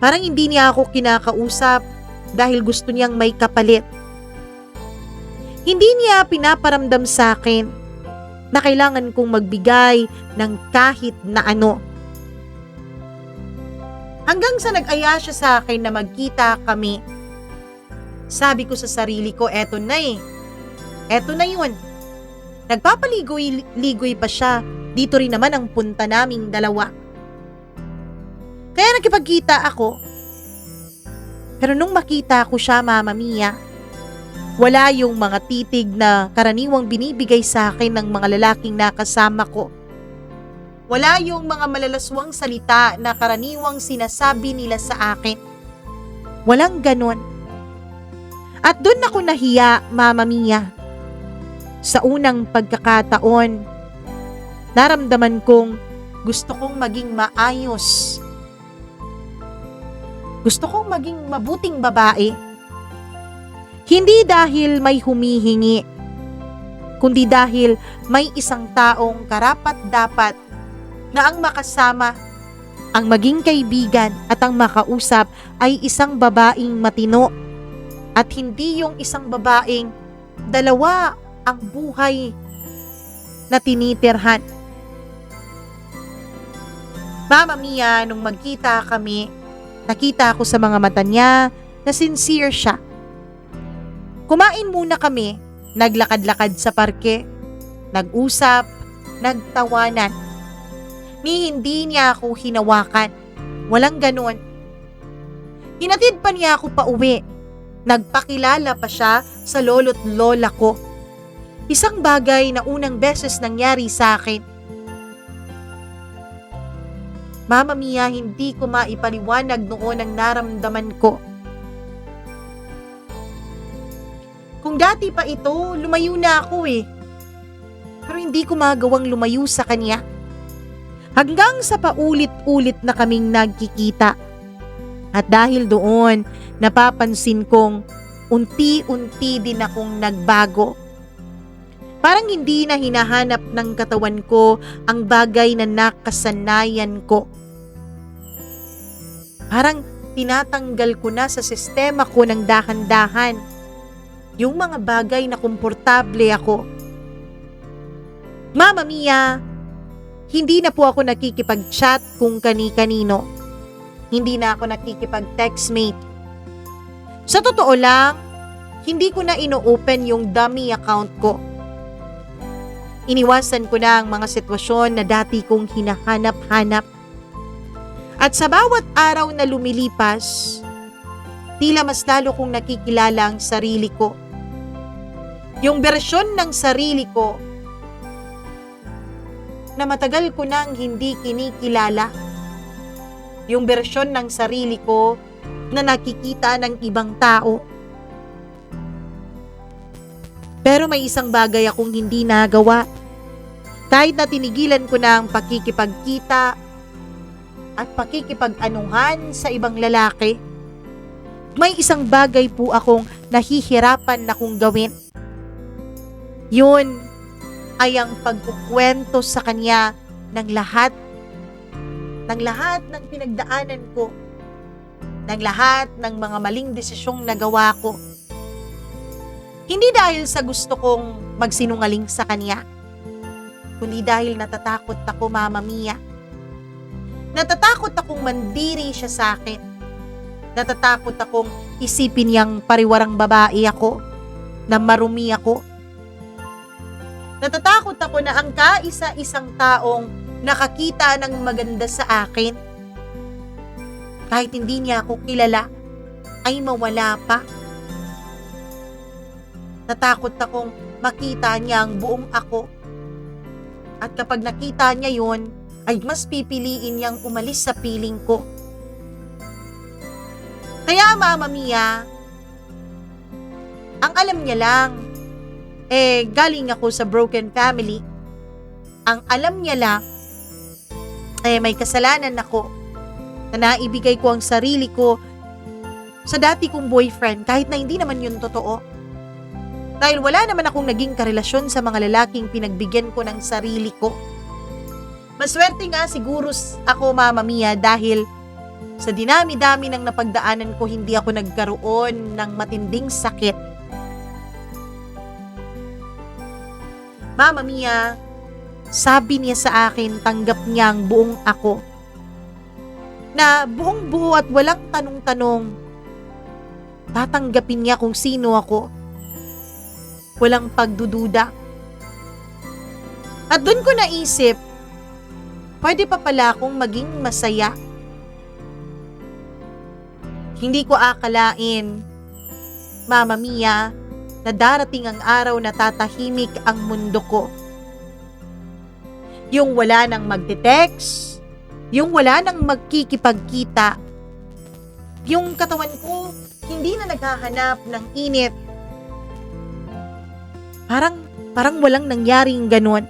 Parang hindi niya ako kinakausap dahil gusto niyang may kapalit. Hindi niya pinaparamdam sa akin na kailangan kong magbigay ng kahit na ano. Hanggang sa nag-aya siya sa akin na magkita kami. Sabi ko sa sarili ko, eto na Eto na yun. Nagpapaligoy-ligoy pa siya. Dito rin naman ang punta naming dalawa. Kaya nakipagkita ako. Pero nung makita ko siya, Mama Mia, wala yung mga titig na karaniwang binibigay sa akin ng mga lalaking nakasama ko. Wala yung mga malalaswang salita na karaniwang sinasabi nila sa akin. Walang ganon. At doon ako nahiya, Mama Mia. Sa unang pagkakataon, naramdaman kong gusto kong maging maayos. Gusto kong maging mabuting babae. Hindi dahil may humihingi, kundi dahil may isang taong karapat-dapat na ang makasama, ang maging kaibigan at ang makausap ay isang babaeng matino at hindi yung isang babaeng dalawa ang buhay na tinitirhan. Mama Mia, nung magkita kami, nakita ko sa mga mata niya na sincere siya. Kumain muna kami, naglakad-lakad sa parke, nag-usap, nagtawanan. Ni hindi niya ako hinawakan. Walang ganon. Hinatid pa niya ako pa uwi. Nagpakilala pa siya sa lolo't lola ko. Isang bagay na unang beses nangyari sa akin. Mama Mia, hindi ko maipaliwanag noon ang naramdaman ko. Kung dati pa ito, lumayo na ako eh. Pero hindi ko magawang lumayo sa kanya. Hanggang sa paulit-ulit na kaming nagkikita. At dahil doon, napapansin kong unti-unti din akong nagbago. Parang hindi na hinahanap ng katawan ko ang bagay na nakasanayan ko. Parang tinatanggal ko na sa sistema ko ng dahan-dahan yung mga bagay na komportable ako. Mama Mia, hindi na po ako nakikipag-chat kung kani-kanino. Hindi na ako nakikipag-textmate. Sa totoo lang, hindi ko na ino-open yung dummy account ko. Iniwasan ko na ang mga sitwasyon na dati kong hinahanap-hanap. At sa bawat araw na lumilipas, tila mas lalo kong nakikilala ang sarili ko. Yung bersyon ng sarili ko na matagal ko nang hindi kinikilala. Yung bersyon ng sarili ko na nakikita ng ibang tao. Pero may isang bagay akong hindi nagawa. Kahit na tinigilan ko na ang pakikipagkita at pakikipag-anuhan sa ibang lalaki, may isang bagay po akong nahihirapan na kong gawin. Yun ay ang pagkukwento sa kanya ng lahat ng pinagdaanan ko, ng lahat ng mga maling desisyong nagawa ko. Hindi dahil sa gusto kong magsinungaling sa kanya, kundi dahil natatakot ako, Mama Mia. Natatakot akong mandiri siya sa akin. Natatakot akong isipin niyang pariwarang babae ako, na marumi ako. Natatakot ako na ang kaisa-isang taong nakakita ng maganda sa akin, kahit hindi niya ako kilala, ay mawala pa. Natakot akong makita niya ang buong ako. At kapag nakita niya yon, ay mas pipiliin niyang umalis sa piling ko. Kaya Mama Mia, ang alam niya lang, galing ako sa broken family. Ang alam niya lang, may kasalanan ako na naibigay ko ang sarili ko sa dati kong boyfriend kahit na hindi naman yun totoo. Dahil wala naman akong naging karelasyon sa mga lalaking pinagbigyan ko ng sarili ko. Maswerte nga siguro ako, Mama Mia, dahil sa dinami-dami ng napagdaanan ko, hindi ako nagkaroon ng matinding sakit. Mama Mia, sabi niya sa akin, tanggap niya ang buong ako. Na buong buo at walang tanong-tanong, tatanggapin niya kung sino ako. Walang pagdududa. At doon ko naisip, pwede pa pala akong maging masaya. Hindi ko akalain, Mama Mia, na darating ang araw na tatahimik ang mundo ko. Yung wala nang magte-text, yung wala nang magkikipagkita, yung katawan ko hindi na naghahanap ng init. Parang walang nangyaring ganon.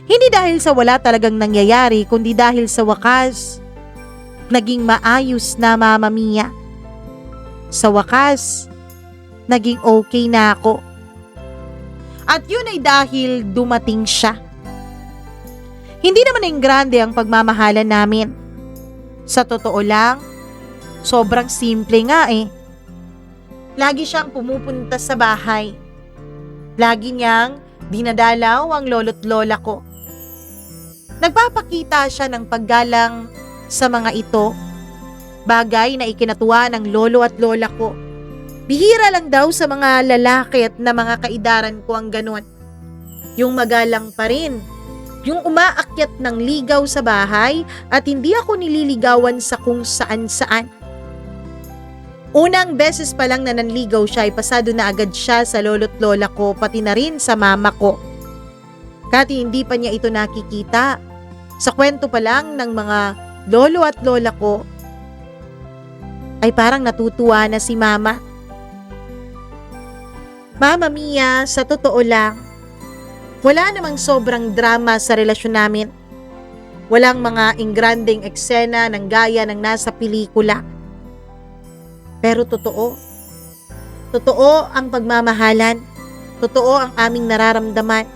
Hindi dahil sa wala talagang nangyayari, kundi dahil sa wakas, naging maayos na, Mama Mia. Sa wakas, naging okay na ako. At yun ay dahil dumating siya. Hindi naman yung grande ang pagmamahalan namin. Sa totoo lang, sobrang simple nga eh. Lagi siyang pumupunta sa bahay. Lagi niyang dinadalaw ang lolo't lola ko. Nagpapakita siya ng paggalang sa mga ito, bagay na ikinatuwa ng lolo at lola ko. Bihira lang daw sa mga lalaki at na mga kaidaran ko ang ganon. Yung magalang pa rin, yung umaakyat ng ligaw sa bahay at hindi ako nililigawan sa kung saan-saan. Unang beses pa lang na nanligaw siya ay pasado na agad siya sa lolo't lola ko pati na rin sa mama ko. Kahit hindi pa niya ito nakikita, sa kwento pa lang ng mga lolo at lola ko, ay parang natutuwa na si mama. Mama Mia, sa totoo lang, wala namang sobrang drama sa relasyon namin. Walang mga ingranding eksena ng gaya ng nasa pelikula. Pero totoo. Totoo ang pagmamahalan. Totoo ang aming nararamdaman.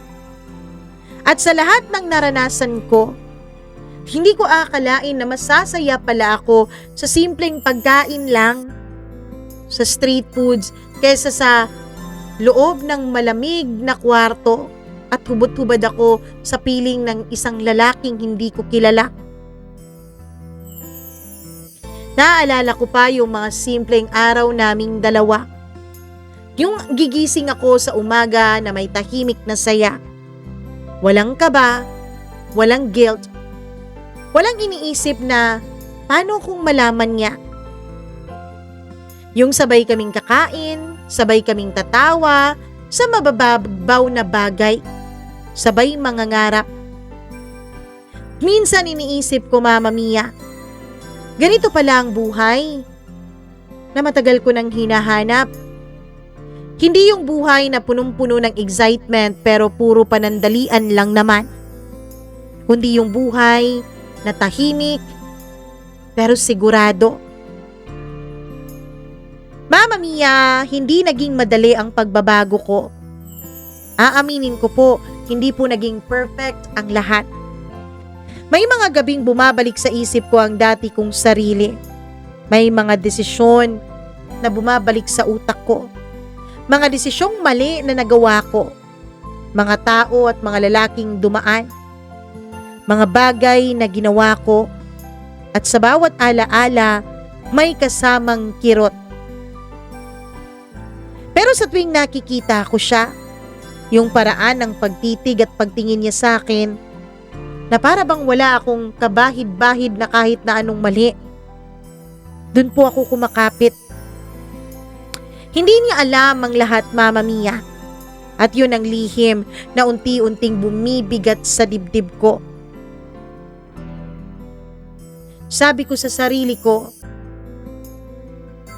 At sa lahat ng naranasan ko, hindi ko akalain na masasaya pala ako sa simpleng pagkain lang, sa street foods, kaysa sa loob ng malamig na kwarto at hubot-hubad ako sa piling ng isang lalaking hindi ko kilala. Naaalala ko pa yung mga simpleng araw naming dalawa. Yung gigising ako sa umaga na may tahimik na saya. Walang kaba, walang guilt, walang iniisip na paano kung malaman niya. Yung sabay kaming kakain, sabay kaming tatawa sa mabababaw na bagay, sabay mangangarap. Minsan iniisip ko, Mama Mia, ganito pala ang buhay na matagal ko nang hinahanap. Hindi yung buhay na punong-puno ng excitement pero puro panandalian lang naman. Kundi yung buhay na tahimik pero sigurado. Mama Mia, hindi naging madali ang pagbabago ko. Aaminin ko po, hindi po naging perfect ang lahat. May mga gabing bumabalik sa isip ko ang dati kong sarili. May mga desisyon na bumabalik sa utak ko. Mga desisyong mali na nagawa ko. Mga tao at mga lalaking dumaan. Mga bagay na ginawa ko. At sa bawat alaala, may kasamang kirot. Pero sa tuwing nakikita ko siya, yung paraan ng pagtitig at pagtingin niya sa akin, na para bang wala akong kabahid-bahid na kahit na anong mali. Doon po ako kumakapit. Hindi niya alam ang lahat, Mama Mia. At yun ang lihim na unti-unting bumibigat sa dibdib ko. Sabi ko sa sarili ko,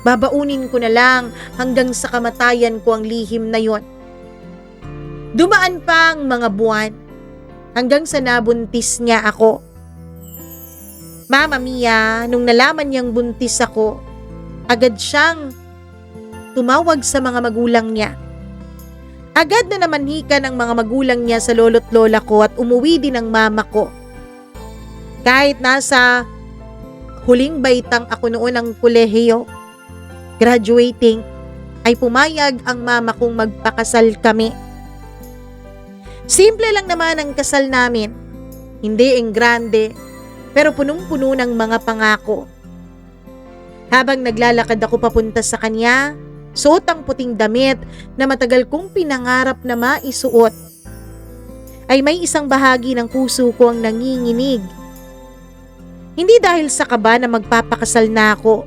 babaunin ko na lang hanggang sa kamatayan ko ang lihim na yon. Dumaan pa ang mga buwan hanggang sa nabuntis niya ako. Mama Mia, nung nalaman niyang buntis ako, agad siyang tumawag sa mga magulang niya. Agad na namanhikan ang mga magulang niya sa lolo't lola ko at umuwi din ang mama ko. Kahit nasa huling baitang ako noon ng kolehiyo, graduating, ay pumayag ang mama kong magpakasal kami. Simple lang naman ang kasal namin. Hindi ang grande, pero punong-puno ng mga pangako. Habang naglalakad ako papunta sa kanya, suot ang puting damit na matagal kong pinangarap na maisuot, ay may isang bahagi ng puso ko ang nanginginig. Hindi dahil sa kaba na magpapakasal na ako,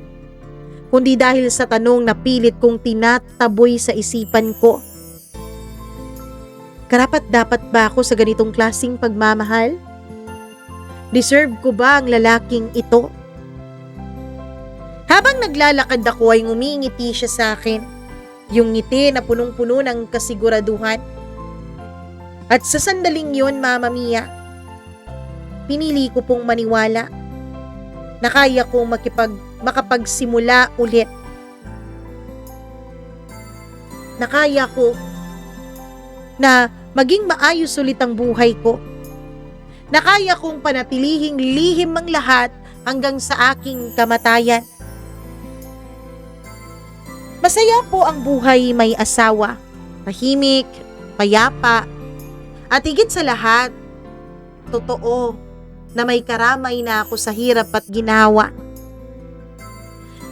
kundi dahil sa tanong na pilit kong tinataboy sa isipan ko. Karapat-dapat ba ako sa ganitong klaseng pagmamahal? Deserve ko ba ang lalaking ito? Habang naglalakad ako ay ngumingiti siya sa akin. Yung ngiti na punong-puno ng kasiguraduhan. At sa sandaling yun, Mama Mia, pinili ko pong maniwala na kaya kong makapagsimula ulit. Na kaya ko na maging maayos ulit ang buhay ko. Na kaya kong panatilihing lihim ang lahat hanggang sa aking kamatayan. Masaya po ang buhay may asawa, tahimik, payapa, at higit sa lahat, totoo na may karamay na ako sa hirap at ginawa.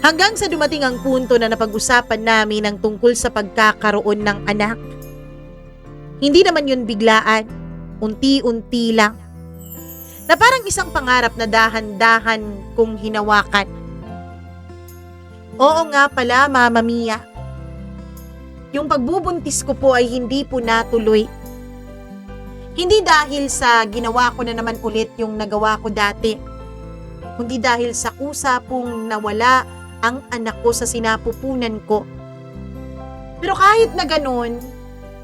Hanggang sa dumating ang punto na napag-usapan namin ang tungkol sa pagkakaroon ng anak. Hindi naman yun biglaan, unti-unti lang. Na parang isang pangarap na dahan-dahan kong hinawakan. Oo nga pala, Mama Mia. Yung pagbubuntis ko po ay hindi po natuloy. Hindi dahil sa ginawa ko na naman ulit yung nagawa ko dati, kundi dahil sa kusa pong nawala ang anak ko sa sinapupunan ko. Pero kahit na ganun,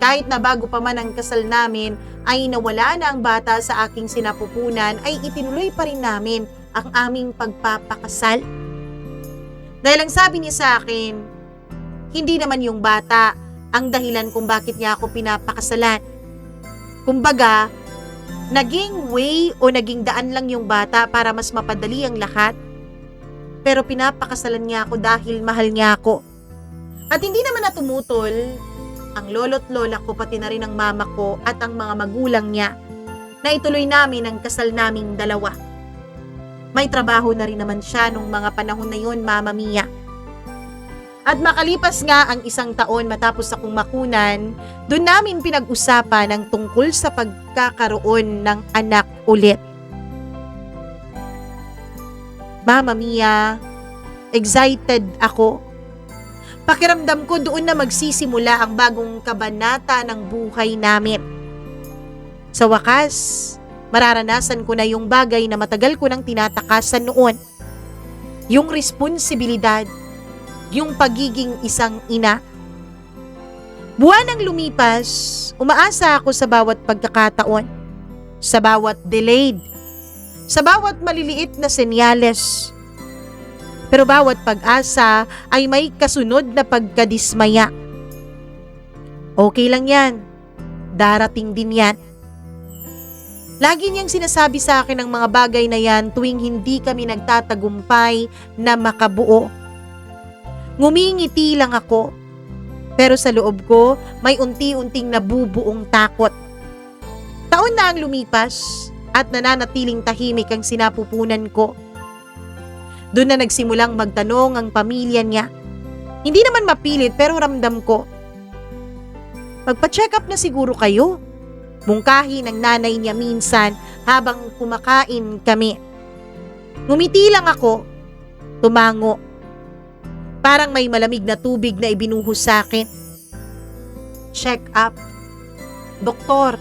kahit na bago pa man ang kasal namin ay nawala na ang bata sa aking sinapupunan, ay itinuloy pa rin namin ang aming pagpapakasal. Dahil ang sabi niya sa akin, hindi naman yung bata ang dahilan kung bakit niya ako pinapakasalan. Kumbaga, naging way o naging daan lang yung bata para mas mapadali ang lahat. Pero pinapakasalan niya ako dahil mahal niya ako. At hindi naman natumutol ang lolo't lola ko, pati na rin ang mama ko at ang mga magulang niya, na ituloy namin ang kasal naming dalawa. May trabaho na rin naman siya nung mga panahon na yun, Mama Mia. At makalipas nga ang 1 taon matapos akong makunan, doon namin pinag-usapan ang tungkol sa pagkakaroon ng anak ulit. Mama Mia, excited ako. Pakiramdam ko doon na magsisimula ang bagong kabanata ng buhay namin. Sa wakas, mararanasan ko na yung bagay na matagal ko nang tinatakasan noon. Yung responsibilidad, yung pagiging isang ina. Buwan ang lumipas, umaasa ako sa bawat pagkakataon, sa bawat delayed, sa bawat maliliit na senyales. Pero bawat pag-asa ay may kasunod na pagkadismaya. Okay lang yan, darating din yan. Lagi niyang sinasabi sa akin ang mga bagay na yan tuwing hindi kami nagtatagumpay na makabuo. Ngumingiti lang ako, pero sa loob ko may unti-unting nabubuong takot. Taon na ang lumipas at nananatiling tahimik ang sinapupunan ko. Doon na nagsimulang magtanong ang pamilya niya. Hindi naman mapilit pero ramdam ko. Magpa-check up na siguro kayo. Mungkahi ng nanay niya minsan habang kumakain kami. Ngumiti lang ako, tumango. Parang may malamig na tubig na ibinuhos sa akin. Check up, doktor,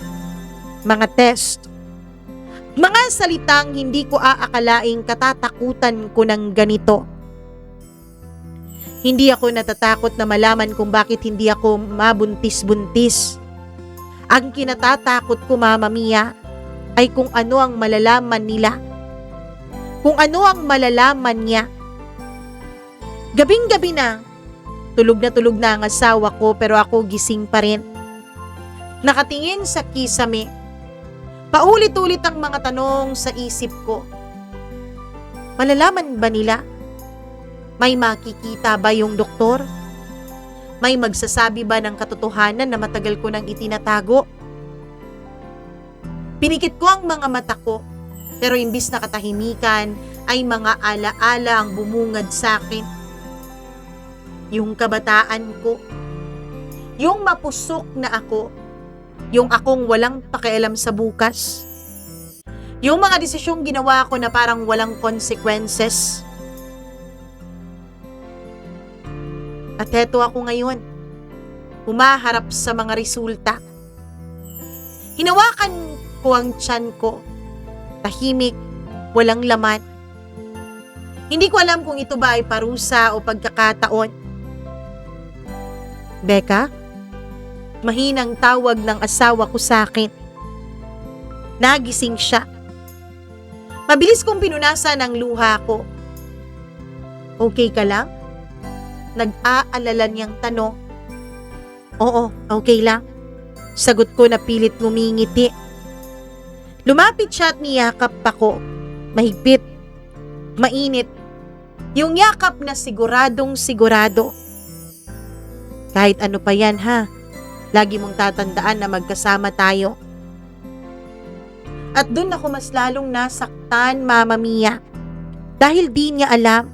mga test. Mga salitang hindi ko aakalaing katatakutan ko ng ganito. Hindi ako natatakot na malaman kung bakit hindi ako mabuntis-buntis. Ang kinatatakot ko, Mama Mia, ay kung ano ang malalaman nila. Kung ano ang malalaman niya. Gabing-gabi na tulog na ang asawa ko pero ako gising pa rin. Nakatingin sa kisame. Paulit-ulit ang mga tanong sa isip ko. Malalaman ba nila? May makikita ba yung doktor? May magsasabi ba ng katotohanan na matagal ko nang itinatago? Pinikit ko ang mga mata ko, pero imbis na katahimikan ay mga alaala ang bumungad sa akin. Yung kabataan ko, yung mapusok na ako, yung akong walang pakialam sa bukas, Yung mga desisyong ginawa ko na parang walang consequences. At heto ako ngayon, humaharap sa mga resulta. Hinawakan ko ang tiyan ko, tahimik, walang laman. Hindi ko alam kung ito ba ay parusa o pagkakataon. Becca, mahinang tawag ng asawa ko sa akin. Nagising siya. Mabilis kong pinunasan ang luha ko. Okay ka lang? Nag-aalala niyang tanong. Oo, okay lang. Sagot ko na pilit ngumingiti. Lumapit siya at niyakap ako. Mahigpit. Mainit. Yung yakap na siguradong sigurado. Kahit ano pa yan ha, lagi mong tatandaan na magkasama tayo. At dun ako mas lalong nasaktan, Mama Mia. Dahil di niya alam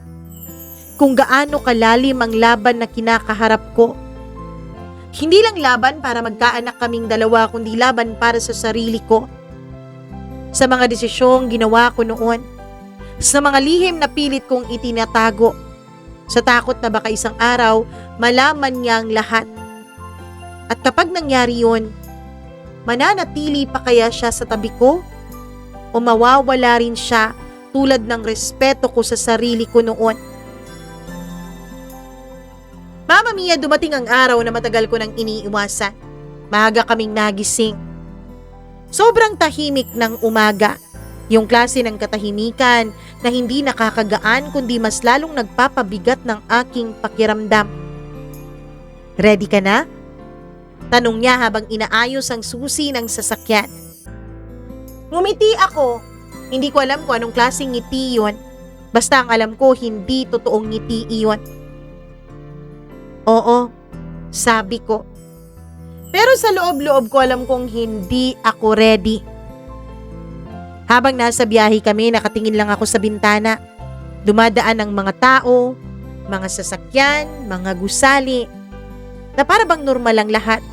kung gaano kalalim ang laban na kinakaharap ko. Hindi lang laban para magkaanak kaming dalawa, kundi laban para sa sarili ko. Sa mga desisyong ginawa ko noon. Sa mga lihim na pilit kong itinatago. Sa takot na baka isang araw, malaman niya ang lahat. At kapag nangyari yun, mananatili pa kaya siya sa tabi ko? O mawawala rin siya tulad ng respeto ko sa sarili ko noon? Mama Mia, dumating ang araw na matagal ko nang iniiwasan. Maaga kaming nagising. Sobrang tahimik ng umaga. Yung klase ng katahimikan na hindi nakakagaan kundi mas lalong nagpapabigat ng aking pakiramdam. Ready ka na? Tanong niya habang inaayos ang susi ng sasakyan. Ngumiti ako. Hindi ko alam kung anong klaseng ngiti yun. Basta ang alam ko hindi totoong ngiti iyon. Oo, sabi ko. Pero sa loob-loob ko alam kong hindi ako ready. Habang nasa biyahe kami, nakatingin lang ako sa bintana. Dumadaan ang mga tao, mga sasakyan, mga gusali, na para bang normal lang lahat.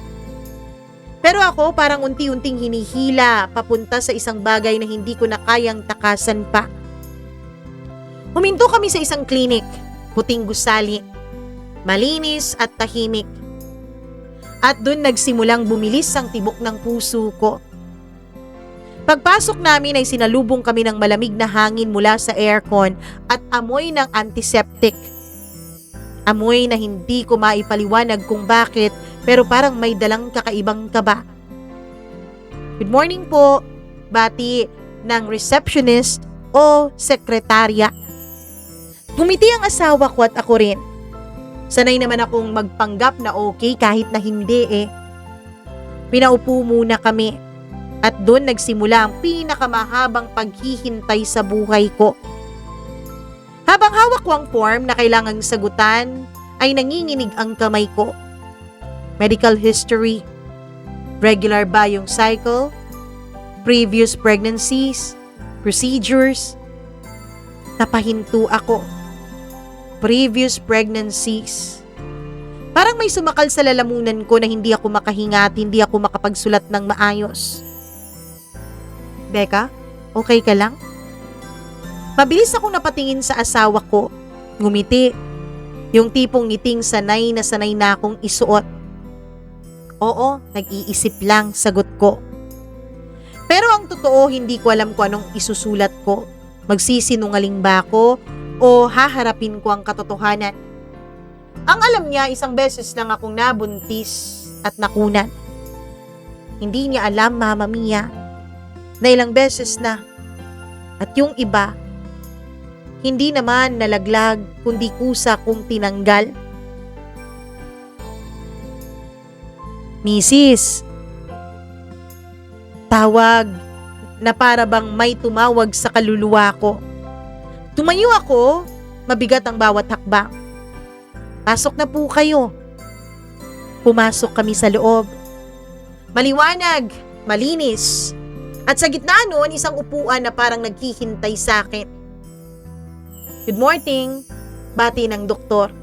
Pero ako parang unti-unting hinihila papunta sa isang bagay na hindi ko na kayang takasan pa. Huminto kami sa isang klinik, puting gusali, malinis at tahimik. At dun nagsimulang bumilis ang tibok ng puso ko. Pagpasok namin ay sinalubong kami ng malamig na hangin mula sa aircon at amoy ng antiseptic. Amoy na hindi ko maipaliwanag kung bakit, pero parang may dalang kakaibang kaba. Good morning po, bati ng receptionist o sekretarya. Ngumiti ang asawa ko at ako rin. Sanay naman akong magpanggap na okay kahit na hindi eh. Pinaupo muna kami. At doon nagsimula ang pinakamahabang paghihintay sa buhay ko. Habang hawak ko ang form na kailangang sagutan, ay nanginginig ang kamay ko. Medical history, regular ba yung cycle, previous pregnancies, procedures. Napahinto ako. Previous pregnancies. Parang may sumakal sa lalamunan ko na hindi ako makahinga at hindi ako makapagsulat ng maayos. Becca, okay ka lang? Mabilis akong napatingin sa asawa ko. Ngumiti. Yung tipong ngiting sanay na akong isuot. Oo, nag-iisip lang, sagot ko. Pero ang totoo, hindi ko alam kung anong isusulat ko. Magsisinungaling ba ako o haharapin ko ang katotohanan? Ang alam niya, isang beses lang akong nabuntis at nakunan. Hindi niya alam, Mama Mia, na ilang beses na. At yung iba, hindi naman nalaglag kundi kusa kong tinanggal. Misis, tawag na para bang may tumawag sa kaluluwa ko. Tumayo ako, mabigat ang bawat hakbang. Pasok na po kayo. Pumasok kami sa loob. Maliwanag, malinis. At sa gitna noon, isang upuan na parang naghihintay sa akin. Good morning, bati ng doktor.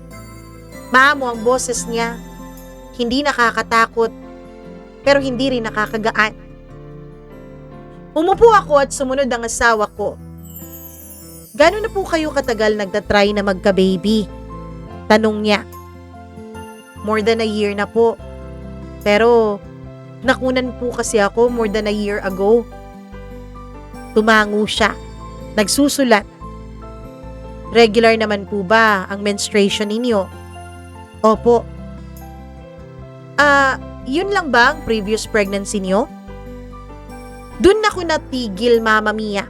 Maamo ang boses niya. Hindi nakakatakot, pero hindi rin nakakagaan. Umupo ako at sumunod ang asawa ko. Gano'n na po kayo katagal nagtatry na magka-baby? Tanong niya. More than a year na po. Pero nakunan po kasi ako more than a year ago. Tumango siya. Nagsusulat. Regular naman po ba ang menstruation ninyo? Opo. Yun lang ba ang previous pregnancy niyo? Doon ako natigil, Mama Mia.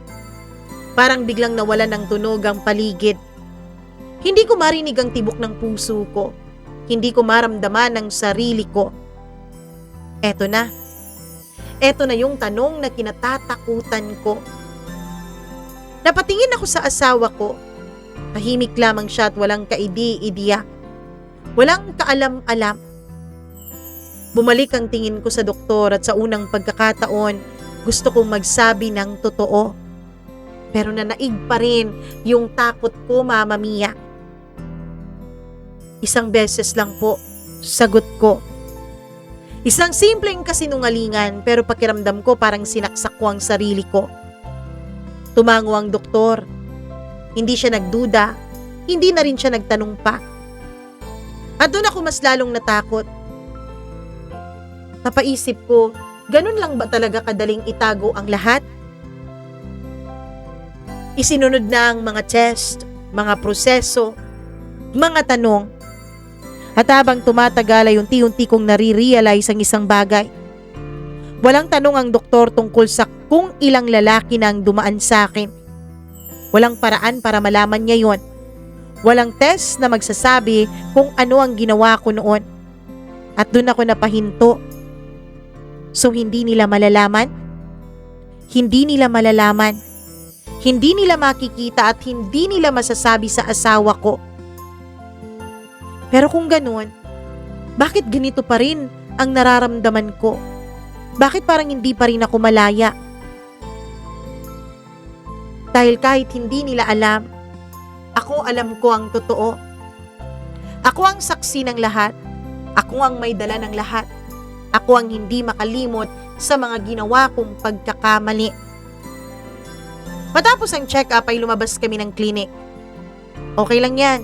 Parang biglang nawalan ng tunog ang paligid. Hindi ko marinig ang tibok ng puso ko. Hindi ko maramdaman ang sarili ko. Eto na. Eto na yung tanong na kinatatakutan ko. Napatingin ako sa asawa ko. Tahimik lamang siya at walang kaidi-idiya. Walang kaalam-alam. Bumalik ang tingin ko sa doktor at sa unang pagkakataon, gusto kong magsabi ng totoo. Pero nanaig pa rin yung takot ko, Mama Mia. Isang beses lang po, sagot ko. Isang simpleng kasinungalingan pero pakiramdam ko parang sinaksak ko ang sarili ko. Tumango ang doktor. Hindi siya nagduda, hindi na rin siya nagtanong pa. At doon ako mas lalong natakot. Napaisip ko, ganun lang ba talaga kadaling itago ang lahat? Isinunod na ang mga test, mga proseso, mga tanong. At habang tumatagal ay unti-unti kong nare-realize ang isang bagay. Walang tanong ang doktor tungkol sa kung ilang lalaki na ang dumaan sa akin. Walang paraan para malaman niya yon. Walang test na magsasabi kung ano ang ginawa ko noon. At doon ako napahinto. So hindi nila malalaman? Hindi nila malalaman. Hindi nila makikita at hindi nila masasabi sa asawa ko. Pero kung ganun, bakit ganito pa rin ang nararamdaman ko? Bakit parang hindi pa rin ako malaya? Dahil kahit hindi nila alam, ako alam ko ang totoo. Ako ang saksi ng lahat. Ako ang may dala ng lahat. Ako ang hindi makalimot sa mga ginawa kong pagkakamali. Matapos ang check-up ay lumabas kami ng clinic. Okay lang yan.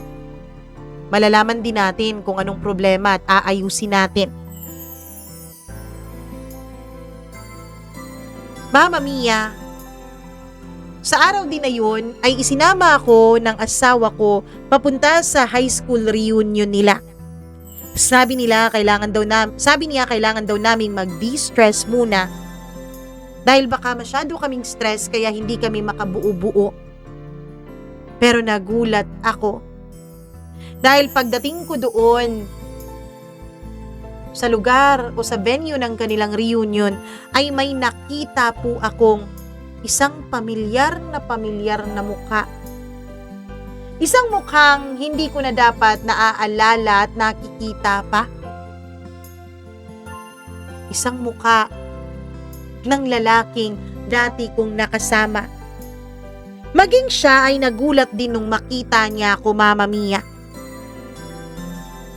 Malalaman din natin kung anong problema at aayusin natin. Mama Mia, sa araw din na yun ay isinama ako ng asawa ko papunta sa high school reunion nila. Sabi niya kailangan daw naming mag-de-stress muna dahil baka masyado kaming stress kaya hindi kami makabuo-buo. Pero nagulat ako dahil pagdating ko doon sa lugar o sa venue ng kanilang reunion ay may nakita po akong isang pamilyar na mukha. Isang mukhang hindi ko na dapat naaalala at nakikita pa. Isang mukha ng lalaking dati kong nakasama. Maging siya ay nagulat din nung makita niya ako, Mama Mia.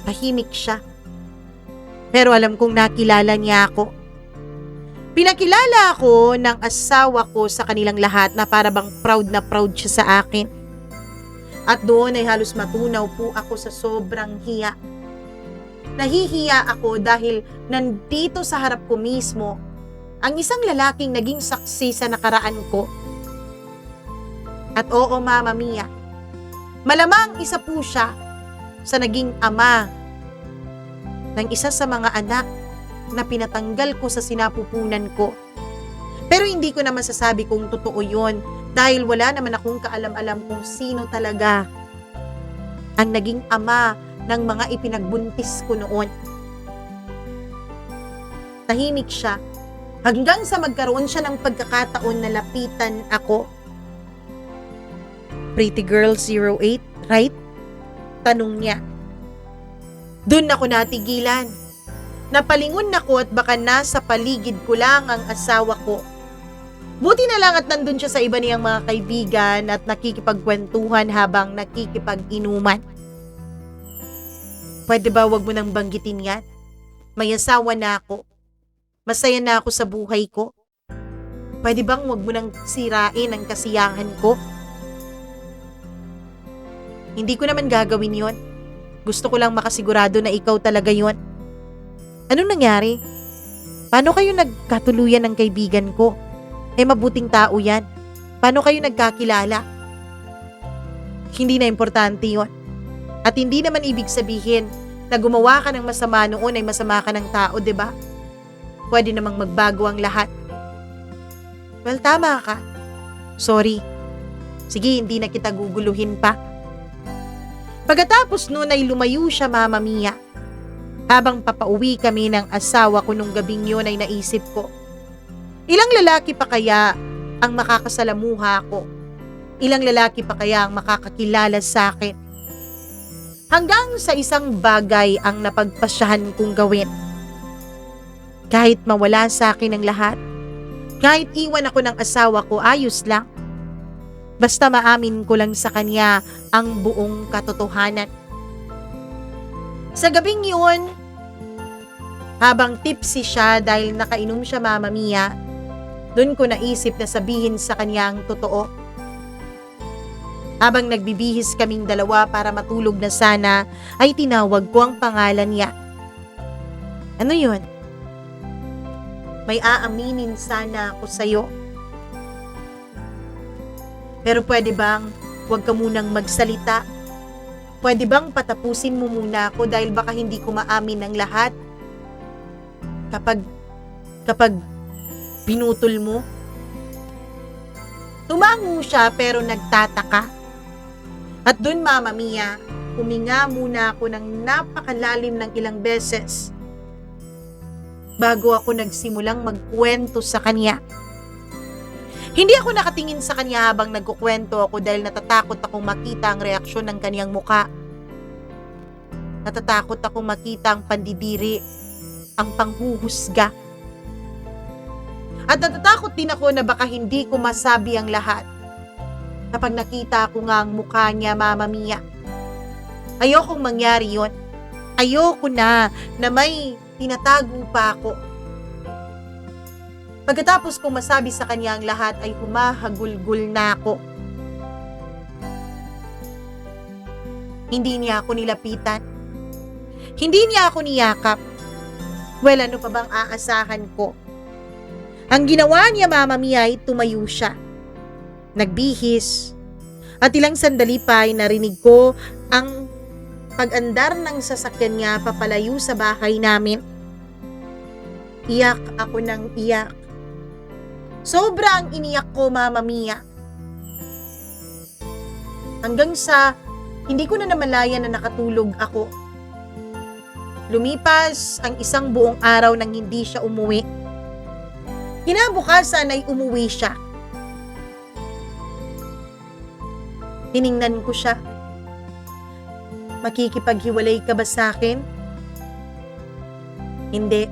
Tahimik siya. Pero alam kong nakilala niya ako. Pinakilala ako ng asawa ko sa kanilang lahat na para bang proud na proud siya sa akin. At doon ay halos matunaw po ako sa sobrang hiya. Nahihiya ako dahil nandito sa harap ko mismo ang isang lalaking naging saksi sa nakaraan ko. At oo, Mama Mia, malamang isa po siya sa naging ama ng isa sa mga anak na pinatanggal ko sa sinapupunan ko. Pero hindi ko na masasabi kung totoo yun dahil wala naman akong kaalam-alam kung sino talaga ang naging ama ng mga ipinagbuntis ko noon. Tahimik siya hanggang sa magkaroon siya ng pagkakataon na lapitan ako. Pretty Girl 08, right? Tanong niya. Doon ako natigilan. Napalingon ako at baka nasa paligid ko lang ang asawa ko. Buti na lang at nandun siya sa iba niyang mga kaibigan at nakikipagkwentuhan habang nakikipag-inuman. Pwede ba wag mo nang banggitin yan? May asawa na ako. Masaya na ako sa buhay ko. Pwede bang wag mo nang sirain ang kasiyahan ko? Hindi ko naman gagawin yon. Gusto ko lang makasigurado na ikaw talaga yon. Anong nangyari? Paano kayo nagkatuluyan ng kaibigan ko? Mabuting tao yan. Paano kayo nagkakilala? Hindi na importante yon. At hindi naman ibig sabihin na gumawa ka ng masama noon ay masama ka ng tao, 'di ba? Pwede namang magbago ang lahat. Well, tama ka. Sorry. Sige, hindi na kita guguluhin pa. Pagkatapos noon ay lumayo siya, Mama Mia. Habang papauwi kami ng asawa ko nung gabing yun ay naisip ko, ilang lalaki pa kaya ang makakasalamuha ko? Ilang lalaki pa kaya ang makakakilala sa akin? Hanggang sa isang bagay ang napagpasyahan kong gawin. Kahit mawala sa akin ang lahat, kahit iwan ako ng asawa ko, ayos lang. Basta maamin ko lang sa kanya ang buong katotohanan. Sa gabing yun, habang tipsy siya dahil nakainom siya, Mama Mia, doon ko naisip na sabihin sa kanya ang totoo. Habang nagbibihis kaming dalawa para matulog na sana, ay tinawag ko ang pangalan niya. Ano yun? May aaminin sana ako sa'yo. Pero pwede bang huwag ka munang magsalita? Pwede bang patapusin mo muna ako dahil baka hindi ko maamin ang lahat? Kapag pinutol mo? Tumango siya pero nagtataka. At dun, Mama Mia, huminga muna ako ng napakalalim ng ilang beses bago ako nagsimulang magkwento sa kanya. Hindi ako nakatingin sa kanya habang nagkukwento ako dahil natatakot akong makita ang reaksyon ng kaniyang muka. Natatakot akong makita ang pandidiri, ang panghuhusga. At natatakot din ako na baka hindi ko masabi ang lahat. Kapag nakita ko nga ang mukha niya, Mama Mia. Ayokong mangyari yon. Ayoko na may tinatago pa ako. Pagkatapos kong masabi sa kanya ang lahat ay humahagulgul na ako. Hindi niya ako nilapitan. Hindi niya ako niyakap. Well, ano pa bang aasahan ko? Ang ginawa niya, Mama Mia, ay tumayo siya. Nagbihis. At ilang sandali pa ay narinig ko ang pag-andar ng sasakyan niya papalayo sa bahay namin. Iyak ako ng iyak. Sobrang iniyak ko, Mama Mia. Hanggang sa hindi ko na namalayan na nakatulog ako. Lumipas ang isang buong araw nang hindi siya umuwi. Kinabukasan ay umuwi siya. Tiningnan ko siya. Makikipaghiwalay ka ba sa akin? Hindi.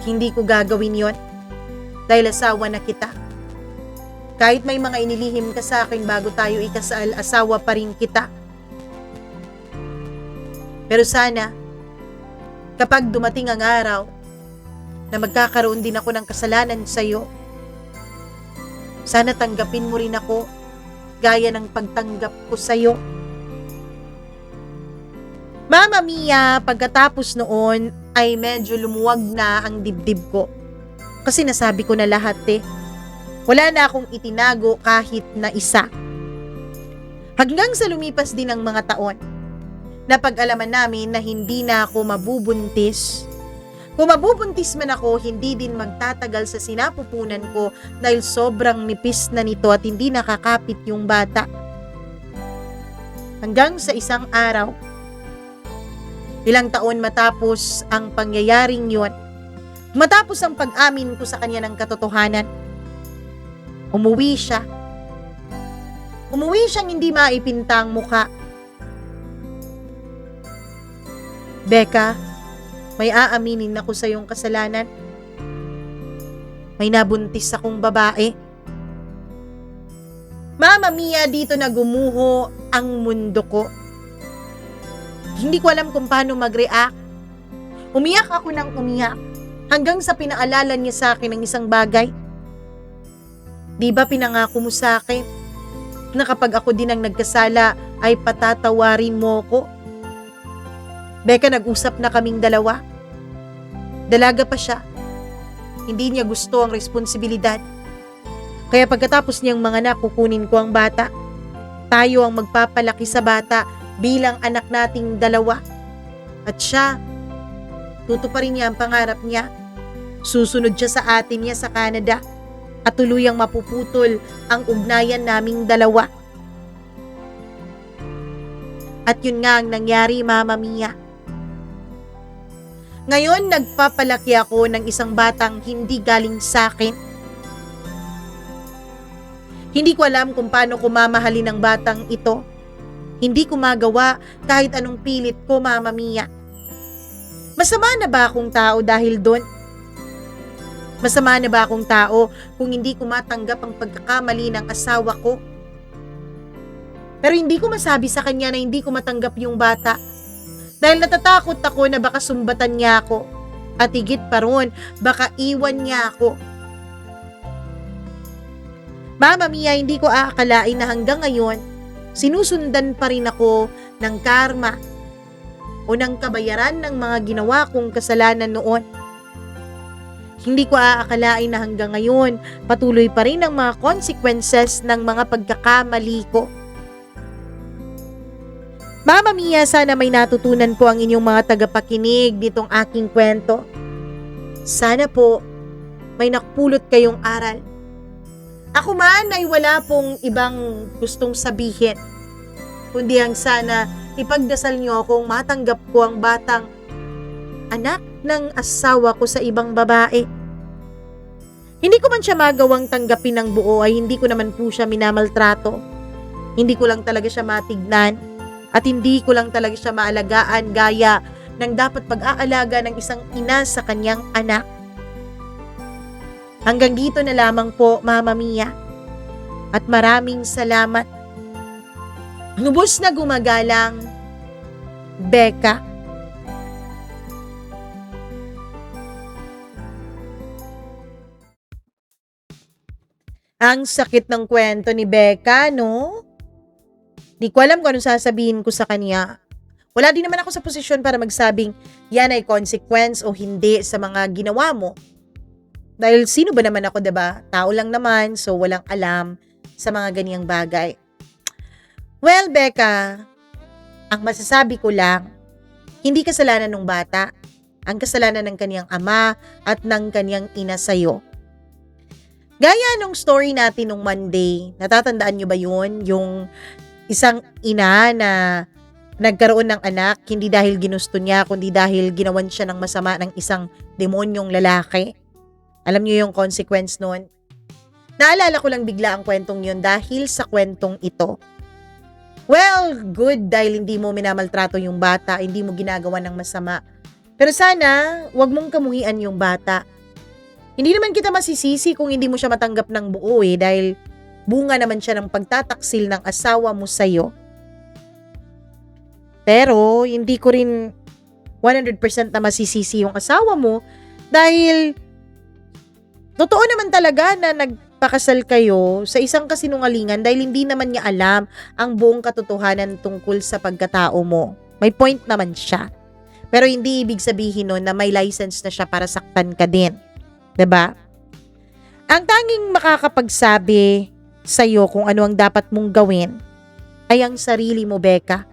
Hindi ko gagawin yon. Dahil asawa na kita. Kahit may mga inilihim ka sa akin bago tayo ikasal, asawa pa rin kita. Pero sana, kapag dumating ang araw na magkakaroon din ako ng kasalanan sa iyo, sana tanggapin mo rin ako gaya ng pagtanggap ko sa iyo. Mama Mia, pagkatapos noon ay medyo lumuwag na ang dibdib ko. Kasi nasabi ko na lahat Wala na akong itinago kahit na isa. Hanggang sa lumipas din ang mga taon, napag-alaman namin na hindi na ako mabubuntis. Kung mabubuntis man ako, hindi din magtatagal sa sinapupunan ko dahil sobrang nipis na nito at hindi nakakapit yung bata. Hanggang sa isang araw, ilang taon matapos ang pangyayaring yun, matapos ang pag-amin ko sa kanya ng katotohanan, umuwi siya. Umuwi siyang hindi maipinta ang mukha. Becca, may aaminin ako sa iyong kasalanan. May nabuntis akong babae. Mama Mia, dito na gumuho ang mundo ko. Hindi ko alam kung paano mag-react. Umiyak ako ng umiyak hanggang sa pinaalala niya sa akin ng isang bagay. Di ba pinangako mo sa akin na kapag ako din ang nagkasala ay patatawarin mo ko? Becca, nag-usap na kaming dalawa. Dalaga pa siya. Hindi niya gusto ang responsibilidad. Kaya pagkatapos niyang manganak, kukunin ko ang bata. Tayo ang magpapalaki sa bata bilang anak nating dalawa. At siya, tutuparin niya ang pangarap niya. Susunod siya sa atin niya sa Canada. At tuluyang mapuputol ang ugnayan naming dalawa. At yun nga ang nangyari, Mama Mia. Ngayon, nagpapalaki ako ng isang batang hindi galing sa akin. Hindi ko alam kung paano ko mamahalin ang batang ito. Hindi ko magawa kahit anong pilit ko, Mama Mia. Masama na ba akong tao dahil doon? Masama na ba akong tao kung hindi ko matanggap ang pagkakamali ng asawa ko? Pero hindi ko masabi sa kanya na hindi ko matanggap yung bata. Dahil natatakot ako na baka sumbatan niya ako. At higit pa ron, baka iwan niya ako. Mama Mia, hindi ko aakalain na hanggang ngayon, sinusundan pa rin ako ng karma o ng kabayaran ng mga ginawa kong kasalanan noon. Hindi ko aakalain na hanggang ngayon, patuloy pa rin ang mga consequences ng mga pagkakamali ko. Mama Mia, sana may natutunan po ang inyong mga tagapakinig nitong aking kwento. Sana po may nakpulot kayong aral. Ako man ay wala pong ibang gustong sabihin, kundi ang sana ipagdasal niyo akong matanggap ko ang batang anak ng asawa ko sa ibang babae. Hindi ko man siya magawang tanggapin ng buo ay hindi ko naman po siya minamaltrato. Hindi ko lang talaga siya matignan at hindi ko lang talaga siya maalagaan gaya ng dapat pag-aalaga ng isang ina sa kanyang anak. Hanggang dito na lamang po, Mama Mia. At maraming salamat. Lubos na gumagalang, Becca. Ang sakit ng kwento ni Becca, no? Di ko alam kung anong sasabihin ko sa kanya. Wala din naman ako sa posisyon para magsabing yan ay consequence o hindi sa mga ginawa mo. Dahil sino ba naman ako, diba? Tao lang naman, so walang alam sa mga ganiyang bagay. Well, Becca, ang masasabi ko lang, hindi kasalanan ng bata, ang kasalanan ng kaniyang ama at ng kaniyang ina sa'yo. Gaya nung story natin nung Monday, natatandaan nyo ba yun? Yung isang ina na nagkaroon ng anak, hindi dahil ginusto niya, kundi dahil ginawan siya ng masama ng isang demonyong lalaki. Alam niyo yung consequence nun? Naalala ko lang bigla ang kwentong yun dahil sa kwentong ito. Well, good dahil hindi mo minamaltrato yung bata, hindi mo ginagawa ng masama. Pero sana, wag mong kamuhian yung bata. Hindi naman kita masisisi kung hindi mo siya matanggap ng buo dahil bunga naman siya ng pagtataksil ng asawa mo sa'yo. Pero, hindi ko rin 100% na masisisi yung asawa mo dahil totoo naman talaga na nagpakasal kayo sa isang kasinungalingan dahil hindi naman niya alam ang buong katotohanan tungkol sa pagkatao mo. May point naman siya. Pero hindi ibig sabihin nun na may license na siya para saktan ka din. 'Di ba? Ang tanging makakapagsabi sa'yo kung ano ang dapat mong gawin ay ang sarili mo, Becca.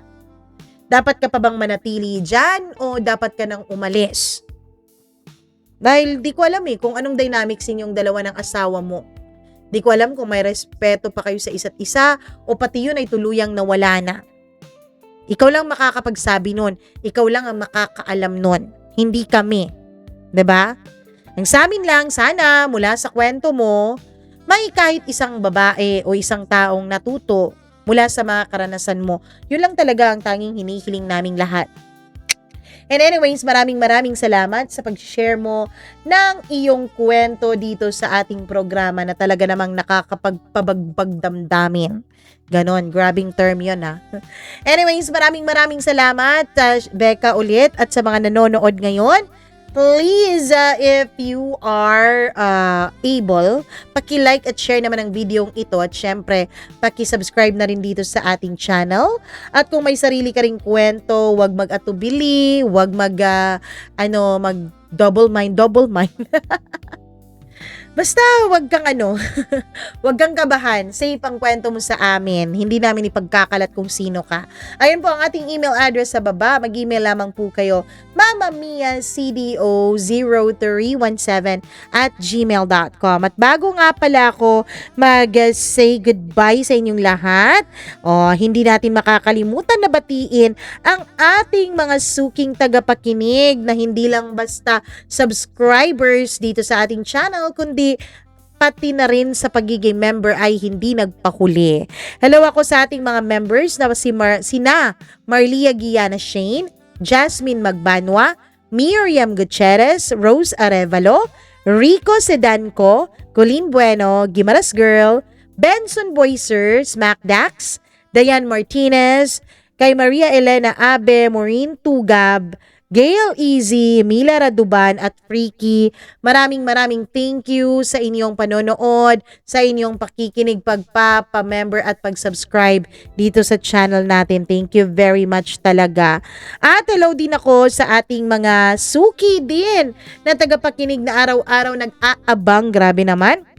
Dapat ka pa bang manatili dyan o dapat ka nang umalis? Dahil di ko alam kung anong dynamics inyong dalawa ng asawa mo. Di ko alam kung may respeto pa kayo sa isa't isa o pati yun ay tuluyang nawala na. Ikaw lang makakapagsabi nun. Ikaw lang ang makakaalam nun. Hindi kami. 'Di ba? Ang sa amin lang, sana mula sa kwento mo, may kahit isang babae o isang taong natuto mula sa mga karanasan mo. Yun lang talaga ang tanging hinihiling naming lahat. And anyways, maraming salamat sa pag-share mo ng iyong kwento dito sa ating programa na talaga namang nakakapagpabagbag damdamin. Ganon, grabbing term yun Anyways, maraming salamat Becca ulit at sa mga nanonood ngayon. please, if you are able, paki-like at share naman ang video ito at syempre, paki-subscribe na rin dito sa ating channel. At kung may sarili ka ring kwento, wag mag-atubili, wag mag double mind. Basta wag kang wag kang kabahan. Safe ang kwento mo sa amin. Hindi namin ipagkakalat kung sino ka. Ayun po ang ating email address sa baba. Mag-email lamang po kayo mamamiacdo0317@gmail.com. At bago nga pala ako mag-say goodbye sa inyong lahat, hindi natin makakalimutan na batiin ang ating mga suking tagapakinig na hindi lang basta subscribers dito sa ating channel, kundi pati na rin sa pagiging member ay hindi nagpahuli. Hello ako sa ating mga members na sina Marlia Guiana Shane, Jasmine Magbanwa, Miriam Gutierrez, Rose Arevalo, Rico Sedanco, Colleen Bueno, Gimaras Girl, Benson Boyser, Smack Dax, Diane Martinez, kay Maria Elena Abe, Maureen Tugab, Gail Easy, Mila Raduban at Freaky. Maraming thank you sa inyong panonood, sa inyong pakikinig, pagpa-member at pag-subscribe dito sa channel natin. Thank you very much talaga. At hello din ako sa ating mga suki din na tagapakinig na araw-araw nag-aabang. Grabe naman.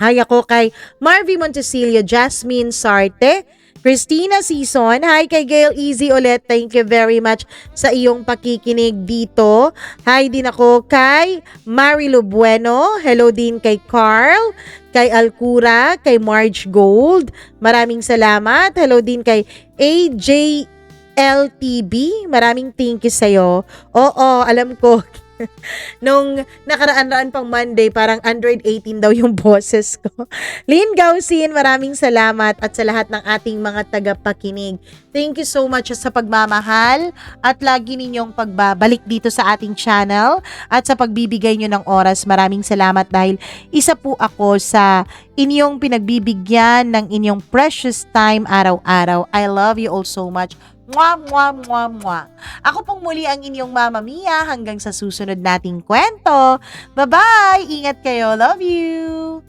Hi ako kay Marvy Montesilio, Jasmine Sarte, Christina Season. Hi kay Gail Easy ulit. Thank you very much sa iyong pakikinig dito. Hi din ako kay Marilo Bueno. Hello din kay Carl, kay Alcura, kay Marge Gold. Maraming salamat. Hello din kay AJ LTB. Maraming thank you sa'yo. Oo, alam ko. Nung nakaraan pang Monday, parang Android 18 daw yung boses ko. Lynn Gausin, maraming salamat at sa lahat ng ating mga tagapakinig. Thank you so much sa pagmamahal at lagi ninyong pagbabalik dito sa ating channel at sa pagbibigay nyo ng oras. Maraming salamat dahil isa po ako sa inyong pinagbibigyan ng inyong precious time araw-araw. I love you all so much. Mwah, mwah, mwah, mwah. Ako pong muli ang inyong Mama Mia hanggang sa susunod nating kwento. Bye-bye! Ingat kayo. Love you!